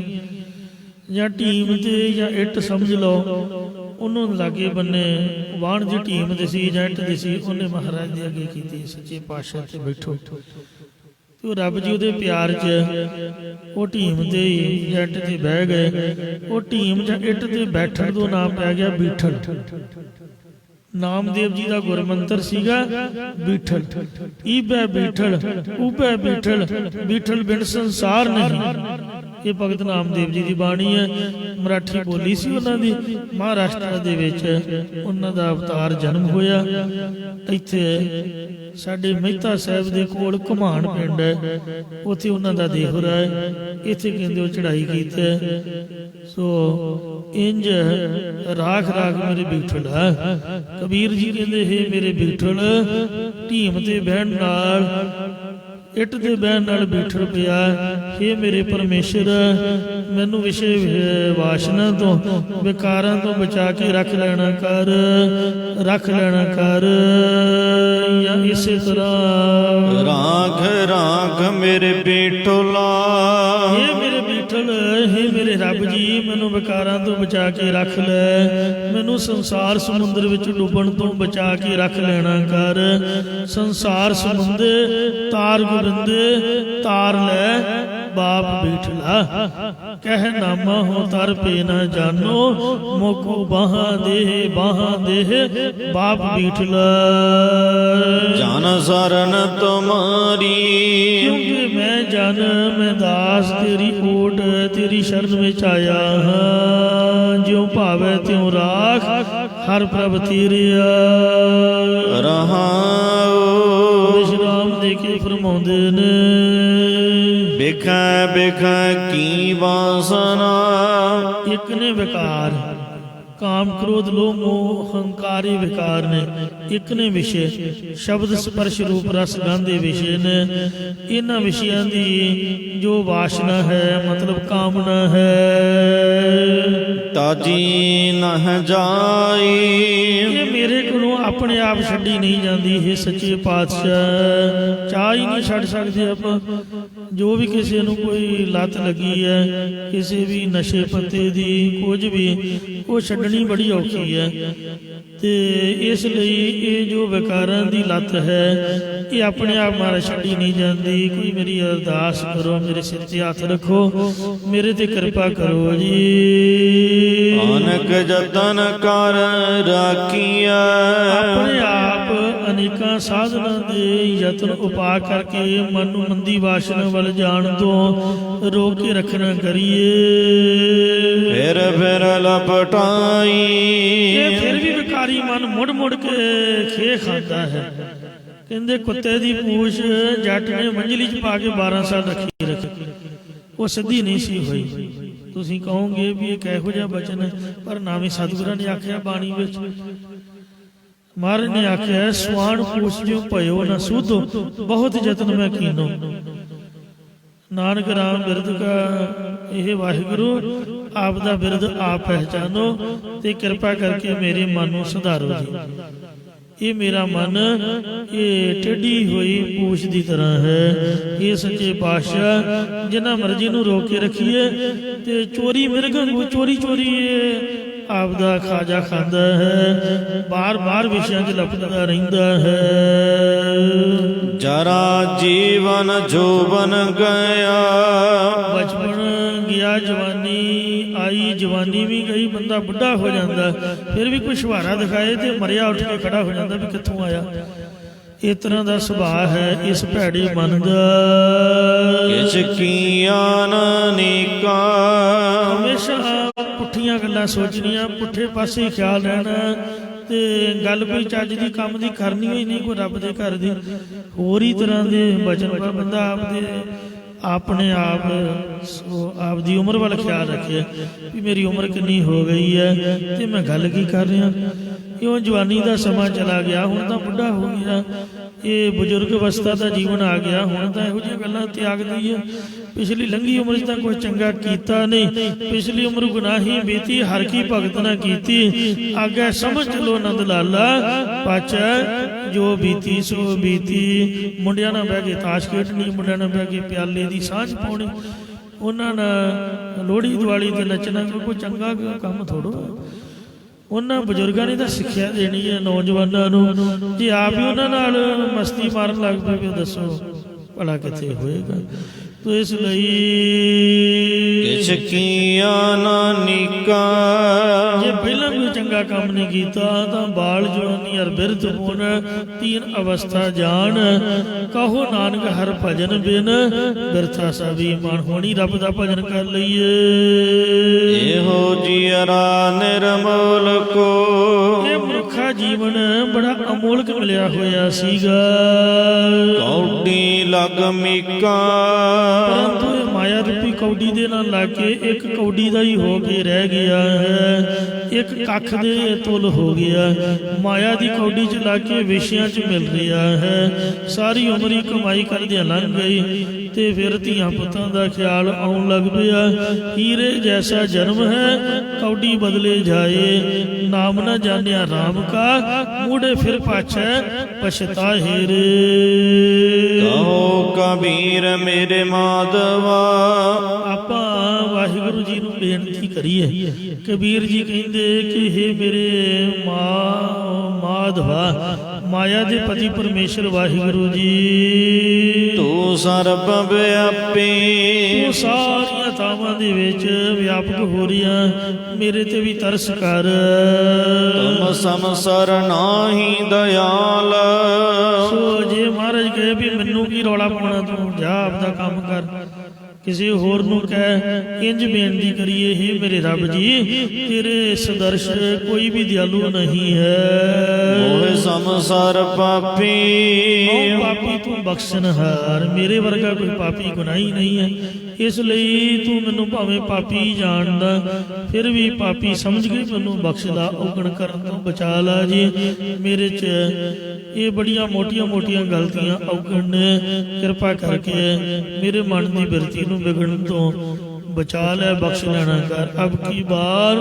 ਜਾਂ ਢੀਮ ਤੇ ਜਾਂ ਇੱਟ ਸਮਝ ਲਓ, ਉਹਨੂੰ ਲਾਗੇ ਬੰਨੇ ਵਾਹਣ ਦੀ ਢੀਮ ਦੇ ਸੀ ਜਾਂ ਇੱਟ ਦੀ ਸੀ। ਉਹਨੇ ਮਹਾਰਾਜ ਦੇ ਅੱਗੇ ਕੀਤੀ, ਸੱਚੇ ਪਾਤਸ਼ਾਹ ਤੇ ਬੈਠੋ। ਤੇ ਉਹ ਰੱਬ ਜੀ ਉਹਦੇ ਪਿਆਰ 'ਚ ਉਹ ਢੀਮ ਤੇ ਜਾਂ ਇੱਟ ਤੇ ਬਹਿ ਗਏ। ਉਹ ਢੀਮ ਜਾਂ ਇੱਟ ਤੇ ਬੈਠਣ ਤੋਂ ਨਾਮ ਪੈ ਗਿਆ ਬੀਠਲ। ਨਾਮਦੇਵ ਜੀ ਦਾ ਗੁਰਮੰਤਰ ਸੀਗਾ ਬੀਠਲ। ਈਬੈ ਬੀਠਲ ਉਬੈ ਬੀਠਲ, ਬੀਠਲ ਬਿਨ ਸੰਸਾਰ ਨਹੀਂ। ਇਹ ਭਗਤ ਨਾਮਦੇਵ ਜੀ ਦੀ ਬਾਣੀ ਹੈ। ਮਰਾਠੀ ਬੋਲੀ ਸੀ ਉਹਨਾਂ ਦੀ। ਮਹਾਰਾਸ਼ਟਰ ਦੇ ਵਿੱਚ ਉਹਨਾਂ ਦਾ ਅਵਤਾਰ ਜਨਮ ਹੋਇਆ। ਇੱਥੇ ਸਾਡੇ ਮਹਿਤਾ ਸਾਹਿਬ ਦੇ ਕੋਲ ਘਮਾਣ ਪਿੰਡ ਹੈ, ਉੱਥੇ ਉਹਨਾਂ ਦਾ ਦੇਹੁਰਾ ਹੈ। ਇੱਥੇ ਕਹਿੰਦੇ ਉਹ ਚੜ੍ਹਾਈ ਕੀਤੀ। ਸੋ ਇੰਜ ਰਾਖ ਰਾਖ ਮੇਰੇ ਬੀਠਲ। ਕਬੀਰ ਜੀ ਕਹਿੰਦੇ ਹੈ ਮੇਰੇ ਬੀਠਲ, ਢੀਮ ਤੇ ਬਹਿਣ ਨਾਲ, ਇੱਟ ਤੇ ਬਹਿਣ ਨਾਲ ਬੀਠਲ ਪਿਆ। ਹੇ ਮੇਰੇ ਪਰਮੇਸ਼ਰ, ਮੈਨੂੰ ਵਿਸ਼ੇ ਵਾਸ਼ਨਾ ਤੋਂ, ਵਿਕਾਰਾਂ ਤੋਂ ਬਚਾ ਕੇ ਰੱਖ ਲੈਣਾ ਕਰ, ਰੱਖ ਲੈਣਾ ਕਰ। ਜਾਂ ਇਸੇ ਤਰ੍ਹਾਂ ਰਾਖ ਰਾਖ ਮੇਰੇ ਬਿਠਲਾ। ਹੇ ਮੇਰੇ ਬੀਠਲ, ਹੇ ਮੇਰੇ ਰੱਬ ਜੀ, ਮੈਨੂੰ ਵਿਕਾਰਾਂ ਤੋਂ ਬਚਾ ਕੇ ਰੱਖ ਲੈ। ਮੈਨੂੰ ਸੰਸਾਰ ਸਮੁੰਦਰ ਵਿੱਚ ਡੁੱਬਣ ਤੋਂ ਬਚਾ ਕੇ ਰੱਖ ਲੈਣਾ ਕਰ। ਸੰਸਾਰ ਸਮੁੰਦਰ ਤਾਰ ਗੋਬਿੰਦੇ ਤਾਰ ਲੈ ਬਾਪ ਬੀਠਲਾ। ਕਹਿ ਨਾਮਾ ਹੋ ਤਰ ਪੇ ਨਾ ਜਾਨੋ, ਮੋਕੋ ਬਾਹਾਂ ਦੇ ਬਾਹਾਂ ਦੇ ਬਾਪ ਬੀਠਲਾ। ਜਨ ਸਰਨ ਤੁਮਾਰੀ। ਕਿਉਂਕਿ ਮੈਂ ਜਨ ਮੈਂ ਦਾਸ ਤੇਰੀ ਓਟ, ਤੇਰੀ ਸ਼ਰਨ ਵਿੱਚ ਆਇਆ ਹਾਂ। ਜਿਉ ਭਾਵੈ ਤਿਉ ਰਾਖ, ਹਰ ਪ੍ਰਭ ਤੇਰਿਆ ਰਹਾਉ। ਵਿਸ਼ਰਾਮ ਦੇ ਕੇ ਫਰਮਾਉਂਦੇ ਨੇ, ਬਿਖੈ ਬਿਖੈ ਕੀ ਵਾਸਨਾ। ਇੱਕ ਨੇ ਵਿਕਾਰ, ਕਾਮ ਕ੍ਰੋਧ ਲੋਭ ਮੋਹ ਹੰਕਾਰੀ ਵਿਕਾਰ ਨੇ। ਇੱਕ ਨੇ ਵਿਸ਼ੇ, ਸ਼ਬਦ ਸਪਰਸ਼ ਰੂਪ ਰਸ ਗੰਧ ਦੇ ਵਿਸ਼ੇ ਨੇ। ਇਹਨਾਂ ਵਿਸ਼ਿਆਂ ਦੀ ਜੋ ਵਾਸ਼ਨਾ ਹੈ, ਮਤਲਬ ਕਾਮਨਾ ਹੈ, ਤਾਜੀ ਨਹ ਜਾਈ। ਇਹ ਮੇਰੇ ਕੋਲੋਂ ਆਪਣੇ ਆਪ ਛੱਡੀ ਨਹੀਂ ਜਾਂਦੀ। ਇਹ ਸੱਚੇ ਪਾਤਸ਼ਾਹ, ਚਾਹ ਹੀ ਨਹੀਂ ਛੱਡ ਸਕਦੇ ਆਪਾਂ। ਜੋ ਵੀ ਕਿਸੇ ਨੂੰ ਕੋਈ ਲੱਤ ਲੱਗੀ ਹੈ ਕਿਸੇ ਵੀ ਨਸ਼ੇ ਪੱਤੇ ਦੀ ਕੁਝ ਵੀ, ਉਹ ਛੱਡਣੀ ਬੜੀ ਔਖੀ ਹੈ। ਤੇ ਇਸ ਲਈ ਇਹ ਜੋ ਵਿਕਾਰਾਂ ਦੀ ਲੱਤ ਹੈ ਇਹ ਆਪਣੇ ਆਪ ਨਾਲ ਛੱਡੀ ਨਹੀਂ ਜਾਂਦੀ। ਕੋਈ ਮੇਰੀ ਅਰਦਾਸ ਕਰੋ, ਮੇਰੇ ਸਿਰ ਤੇ ਹੱਥ ਰੱਖੋ, ਮੇਰੇ ਤੇ ਕਿਰਪਾ ਕਰੋ ਜੀ। ਅਨਕ ਜਤਨ ਕਰ ਰਾਖੀਐ, ਆਪਣੇ ਆਪ ਅਨੇਕਾਂ ਸਾਧਨਾਂ ਦੇ ਯਤਨ ਉਪਾਅ ਕਰਕੇ ਮਨ ਨੂੰ ਮੰਦੀ ਵਾਸ਼ਨਾ ਵੱਲ ਜਾਣ ਤੋਂ ਰੋਕ ਕੇ ਰੱਖਣਾ ਕਰੀਏ। ਫਿਰ ਲਪਟਾਈ, ਇਹ ਫਿਰ ਵੀ ਵਿਕਾਰੀ ਮਨ ਮੁੜ ਮੁੜ ਕੇ ਖੇ ਖਾਂਦਾ ਹੈ। ਕਹਿੰਦੇ ਕੁੱਤੇ ਦੀ ਪੂਛ ਜੱਟ ਨੇ ਮੰਜਲੀ 'ਚ ਪਾ ਕੇ 12 ਸਾਲ ਰੱਖੀ, ਉਹ ਸਿੱਧੀ ਨਹੀਂ ਸੀ ਹੋਈ। ਤੁਸੀਂ ਕਹੋਗੇ ਵੀ ਇਹ ਕਿਹੋ ਜਿਹਾ ਬਚਨ ਹੈ, ਪਰ ਨਾਵੇਂ ਸਤਿਗੁਰਾਂ ਨੇ ਆਖਿਆ ਬਾਣੀ ਵਿੱਚ, ਮਹਾਰਾਜ ਨੇ ਆਖਿਆ ਸਵਾਣ ਪੂਛ ਜੋ ਭਇਓ ਨਾ ਸੂਧੋ, ਬਹੁਤ ਯਤਨ ਮੈਂ ਕੀਨੋ। ਨਾਨਕ ਰਾਮ ਬਿਰਦ ਕਾ ਇਹ ਵਾਹਿਗੁਰੂ ਆਪ ਦਾ ਬਿਰਦ ਆਪ ਪਹਿਚਾਨੋ ਤੇ ਕਿਰਪਾ ਕਰਕੇ ਮੇਰੇ ਮਨ ਨੂੰ ਸੁਧਾਰੋ ਜੀ। ਇਹ ਮੇਰਾ ਮਨ ਇਹ ਟੇਢੀ ਹੋਈ ਪੂਛ ਦੀ ਤਰ੍ਹਾਂ ਹੈ। ਇਹ ਸੱਚੇ ਪਾਤਸ਼ਾਹ ਜਿਨ੍ਹਾਂ ਮਰਜ਼ੀ ਨੂੰ ਰੋਕ ਕੇ ਰੱਖੀਏ ਤੇ ਚੋਰੀ ਮਿਰਗ ਵਾਂਗੂ ਚੋਰੀ ਚੋਰੀ ਆਪ ਦਾ ਖਾਜਾ ਖਾਂਦਾ ਹੈ, ਬਾਰ ਬਾਰ ਵਿਸ਼ਿਆਂ 'ਚ ਲਪਟਦਾ ਰਹਿੰਦਾ ਹੈ। ਜਰਾ ਜੀਵਨ ਜੋਬਨ ਗਿਆ, ਬਚਪਨ ਗਿਆ, ਜਵਾਨੀ ਆਈ, ਜਵਾਨੀ ਵੀ ਗਈ, ਬੰਦਾ ਬੁੱਢਾ ਹੋ ਜਾਂਦਾ, ਫਿਰ ਵੀ ਕੋਈ ਸ਼ਵਾਰਾ ਦਿਖਾਏ ਤੇ ਮਰਿਆ ਉੱਠ ਕੇ ਖੜਾ ਹੋ ਜਾਂਦਾ ਵੀ ਕਿੱਥੋਂ ਆਇਆ। ਇਸ ਤਰ੍ਹਾਂ ਦਾ ਸੁਭਾਅ ਹੈ ਇਸ ਭੈੜੇ ਮਨ ਦਾ। ਕਿਛ ਕੀਆਂ ਅਨੇਕਾਂ, ਹਮੇਸ਼ਾ ਪੁੱਠੀਆਂ ਗੱਲਾਂ ਸੋਚਣੀਆਂ, ਪੁੱਠੇ ਪਾਸੇ ਖਿਆਲ ਰਹਿਣਾ, ਤੇ ਗੱਲ ਕੋਈ ਚੱਜ ਦੀ ਕੰਮ ਦੀ ਕਰਨੀ ਹੋਈ ਨਹੀਂ, ਕੋਈ ਰੱਬ ਦੇ ਘਰ ਦੀ ਹੋਰ ਹੀ ਤਰ੍ਹਾਂ ਦੇ ਬਚਨ ਪਰ ਬੰਦਾ ਆਪਣੇ ਆਪ ਦੀ ਉਮਰ ਵੱਲ ਖਿਆਲ ਰੱਖੇ ਵੀ ਮੇਰੀ ਉਮਰ ਕਿੰਨੀ ਹੋ ਗਈ ਹੈ ਤੇ ਮੈਂ ਗੱਲ ਕੀ ਕਰ ਰਿਹਾ। ਕਿਉਂ ਜਵਾਨੀ ਦਾ ਸਮਾਂ ਚਲਾ ਗਿਆ, ਹੁਣ ਤਾਂ ਬੁੱਢਾ ਹੋ ਗਿਆ, ਇਹ ਬਜ਼ੁਰਗ ਅਵਸਥਾ ਦਾ ਜੀਵਨ ਆ ਗਿਆ, ਹੁਣ ਤਾਂ ਇਹੋ ਜਿਹੀਆਂ ਗੱਲਾਂ ਤਿਆਗ ਦਈਏ। ਪਿਛਲੀ ਲੰਘੀ ਉਮਰ 'ਚ ਤਾਂ ਕੁਝ ਚੰਗਾ ਕੀਤਾ ਨਹੀਂ, ਪਿਛਲੀ ਉਮਰ ਗੁਨਾਹੀ ਬੀਤੀ, ਹਰ ਕੀ ਭਗਤ ਨਾ ਕੀਤੀ, ਅੱਗੇ ਸਮਝ ਲੋ ਨੰਦ ਲਾਲਾ ਪਾਚਾ ਜੋ ਬੀਤੀ ਸੋ ਬੀਤੀ। ਮੁੰਡਿਆਂ ਨਾਲ ਬਹਿ ਕੇ ਤਾਸ਼ ਖੇਡਣੀ, ਮੁੰਡਿਆਂ ਨਾਲ ਬਹਿ ਕੇ ਪਿਆਲੇ ਦੀ ਸਾਂਝ ਪਾਉਣੀ, ਉਹਨਾਂ ਨਾਲ ਲੋਹੜੀ ਦਿਵਾਲੀ ਤੇ ਨੱਚਣਾ ਕੋਈ ਚੰਗਾ ਕੰਮ ਥੋੜੋ। ਉਹਨਾਂ ਬਜ਼ੁਰਗਾਂ ਨੇ ਤਾਂ ਸਿੱਖਿਆ ਦੇਣੀ ਹੈ ਨੌਜਵਾਨਾਂ ਨੂੰ। ਜੇ ਆਪ ਹੀ ਉਹਨਾਂ ਨਾਲ ਮਸਤੀ ਮਾਰਨ ਲੱਗ ਪਏ ਦੱਸੋ ਭਲਾ ਕਿੱਥੇ ਹੋਏਗਾ। ਤੋ ਇਸ ਲਈ ਕਿਛ ਕੀਆਂ ਅਨੇਕਾਂ, ਜੇ ਪਹਿਲਾਂ ਵੀ ਚੰਗਾ ਕੰਮ ਨਹੀਂ ਕੀਤਾ ਤਾਂ ਬਾਲ ਜਵਾਨੀ ਅਰ ਬਿਰਧ ਹੋਣ ਤੀਨ ਅਵਸਥਾ ਜਾਣ। ਕਹੋ ਨਾਨਕ ਹਰ ਭਜਨ ਬਿਨ ਬਿਰਥਾ ਸਭੀ ਮਨ। ਹੋਣੀ ਰੱਬ ਦਾ ਭਜਨ ਕਰ ਲਈਏ। ਇਹੋ ਜੀਅਰਾ ਨਿਰਮੋਲ ਕੋ, ਇਹ ਮਨੁੱਖਾ ਜੀਵਨ ਬੜਾ ਅਮੋਲਕ ਮਿਲਿਆ ਹੋਇਆ ਸੀਗਾ। ਕੌਡੀ ਲਗ ਮੀਕਾਂ, ਪਰੰਤੂ ਇਹ ਮਾਇਆ ਰੂਪੀ ਕੌਡੀ ਦੇ ਨਾਲ ਲੱਗ ਕੇ ਇੱਕ ਕੌਡੀ ਦਾ ਹੀ ਹੋ ਕੇ ਰਹਿ ਗਿਆ ਹੈ, ਇੱਕ ਕੱਖ ਦੇ ਤੁਲ ਹੋ ਗਿਆ। ਮਾਇਆ ਦੀ ਕੌਡੀ 'ਚ ਲੱਗ ਕੇ ਵਿਸ਼ਿਆਂ 'ਚ ਮਿਲ ਰਿਹਾ ਹੈ। ਸਾਰੀ ਉਮਰ ਹੀ ਕਮਾਈ ਕਰਦਿਆਂ ਲੰਘ ਗਈ ਤੇ ਫਿਰ ਧੀਆਂ ਪੁੱਤਾਂ ਦਾ ਖਿਆਲ ਆਉਣ ਲੱਗ ਪਿਆ। ਹੀਰੇ ਜੈਸਾ ਜਨਮ ਹੈ ਕੌਡੀ ਬਦਲੇ ਜਾਏ, ਨਾਮ ਨਾ ਜਾਣਿਆ ਰਾਮ ਕਾ ਮੂੜੇ ਫਿਰ ਪਾਛੈ ਪਛਤਾਹੇ ਰੇ। ਕਹੋ ਕਬੀਰ ਮੇਰੇ ਮਾਧਵਾ, ਆਪਾਂ ਵਾਹਿਗੁਰੂ ਜੀ ਨੂੰ ਬੇਨਤੀ ਕਰੀਏ। ਕਬੀਰ ਜੀ ਕਹਿੰਦੇ ਕਿ ਹੇ ਮੇਰੇ ਮਾਧਵਾ, ਮਾਇਆ ਦੇ ਪਤੀ ਪਰਮੇਸ਼ਰ ਵਾਹਿਗੁਰੂ ਜੀ, ਤੂੰ ਸਰਬ ਵਿਆਪੀ, ਤੂੰ ਸਾਰੀਆਂ ਥਾਵਾਂ ਦੇ ਵਿੱਚ ਵਿਆਪਕ ਹੋ ਰਿਹਾ, ਮੇਰੇ ਤੇ ਵੀ ਤਰਸ ਕਰ। ਤੁਮ ਸੰਸਰ ਨਾਹੀ ਦਇਆਲ, ਸੋ ਜੇ ਮਹਾਰਾਜ ਕਹੇ ਵੀ ਮੈਨੂੰ ਕੀ ਰੌਲਾ ਪਾਉਣਾ, ਤੂੰ ਜਾ ਆਪਦਾ ਕੰਮ ਕਰ, ਕਿਸੇ ਹੋਰ ਨੂੰ ਕਹਿ। ਇੰਜ ਬੇਨਤੀ ਕਰੀਏ ਹੇ ਮੇਰੇ ਰੱਬ ਜੀ, ਤੇਰੇ ਸਦਰਸ਼ ਕੋਈ ਵੀ ਦਿਆਲੂ ਨਹੀਂ ਹੈ। ਮੋਹ ਸੰਸਾਰ ਪਾਪੀ, ਪਾਪੀ ਤੂੰ ਬਖਸ਼ਣਹਾਰ, ਮੇਰੇ ਵਰਗਾ ਕੋਈ ਪਾਪੀ ਗੁਨਾਹੀ ਨਹੀਂ ਹੈ। ਇਸ ਲਈ ਤੂੰ ਮੈਨੂੰ ਭਾਵੇਂ ਪਾਪੀ ਜਾਣਦਾ, ਫਿਰ ਵੀ ਪਾਪੀ ਸਮਝ ਕੇ ਮੈਨੂੰ ਬਖਸ਼ਦਾ, ਔਗਣ ਕਰਨ ਤੋਂ ਬਚਾ ਲਾ ਜੀ। ਮੇਰੇ 'ਚ ਇਹ ਬੜੀਆਂ ਮੋਟੀਆਂ ਮੋਟੀਆਂ ਗਲਤੀਆਂ ਔਗਣ ਨੇ, ਕਿਰਪਾ ਕਰਕੇ ਮੇਰੇ ਮਨ ਦੀ ਬਿਰਤੀ ਨੂੰ ਵਿਗੜਨ ਤੋਂ ਬਚਾ ਲੈ, ਬਖਸ਼ ਲੈਣਾ ਕਰ। ਅਬ ਕੀ ਬਾਰ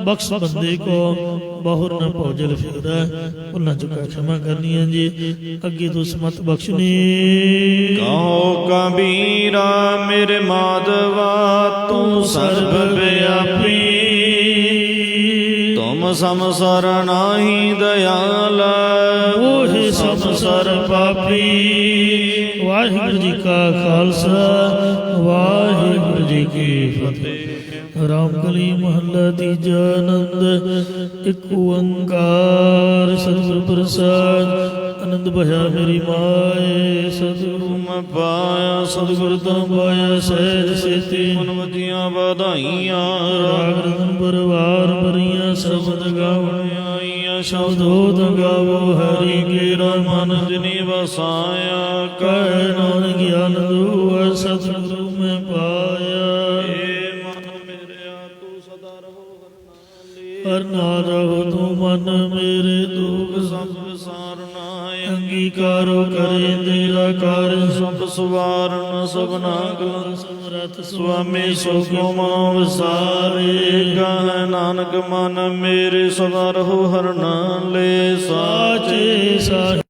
ਬਖਸ਼ ਬੰਦੇ ਕੋ ਬਹੁਰ ਨਾ ਭੌਜਲ ਫਿਰਦਾ ਭੁੱਲਾਂ ਚੁੱਕਾ ਖਿਮਾ ਕਰਨੀਆਂ ਜੀ ਅੱਗੇ ਤੋਂ ਸਮਤ ਬਖਸ਼ਣੀ। ਕਹੋ ਕਬੀਰਾ ਮੇਰੇ ਮਾਧਵਾ ਤੂੰ ਸਰਬ ਵਿਆਪੀ, ਤੁਮ ਸੰਸਾਰ ਨਾਹੀ ਦਇਆਲ, ਉਹੇ ਸੰਸਾਰ ਪਾਪੀ। ਵਾਹਿਗੁਰੂ ਜੀ ਕਾ ਖਾਲਸਾ ਵਾਹਿਗੁਰੂ ਜੀ ਕੀ ਫਤਿਹ। ਰਾਮ ਕਲੀ ਮਹੱਲਾ ਤੀਜਾ। ਆਨੰਦ ਇੱਕ ਓੰਕਾਰ ਸਤਿਗੁਰ ਪ੍ਰਸਾਦ। ਆਨੰਦ ਭਇਆ ਮੇਰੀ ਮਾਏ ਸਤਿਗੁਰੂ ਮੈਂ ਪਾਇਆ ਸਤਿਗੁਰ ਤੋਂ ਪਾਇਆ ਸਹਿਜ ਸੇਤੀ। ਮਨਮਤੀਆਂ ਵਧਾਈਆਂ, ਰਾਗ ਰਤਨ ਪਰਵਾਰ ਭਰੀਆਂ ਸ਼ਬਦ ਗਾਵਣ ਆਈਆਂ ਸ਼ਬਦੋ ਗਾਵੋ ਹਰੀ ਕੇਰਾ ਮਨ ਜਿਨੀ ਵਸਾਇਆ, ਕਹਿ ਨਾਨਕ ਗਿਆਨ ਦੂਆ ਸਤਿਗੁਰੂ ਮੈਂ ਪਾਇਆ। ਮਨ ਮੇਰਿਆ ਤੂੰ ਸਦਾ ਰਹੋ ਹਰ ਨਾ ਰਹੋ ਤੂੰ ਮਨ ਮੇਰੇ ਦੁਖ ਸਭ ਵਿਸਾਰਨਾ, ਅੰਗੀਕਾਰੋ ਕਰੇ ਤੇਰਾ ਕਾਰਜ ਸਭ ਸਵਾਰਨ ਸਭਨਾ ਗਲਨ ਸਮਰਥ ਸੁਆਮੀ ਸੋਖੋ ਮਾ ਵਿਸਾਰੇ, ਕਹੈ ਨਾਨਕ ਮਨ ਮੇਰੇ ਸਦਾ ਰਹੋ ਹਰ ਨਾਲੇ। ਸਾਚੇ ਸਾਹਿਬ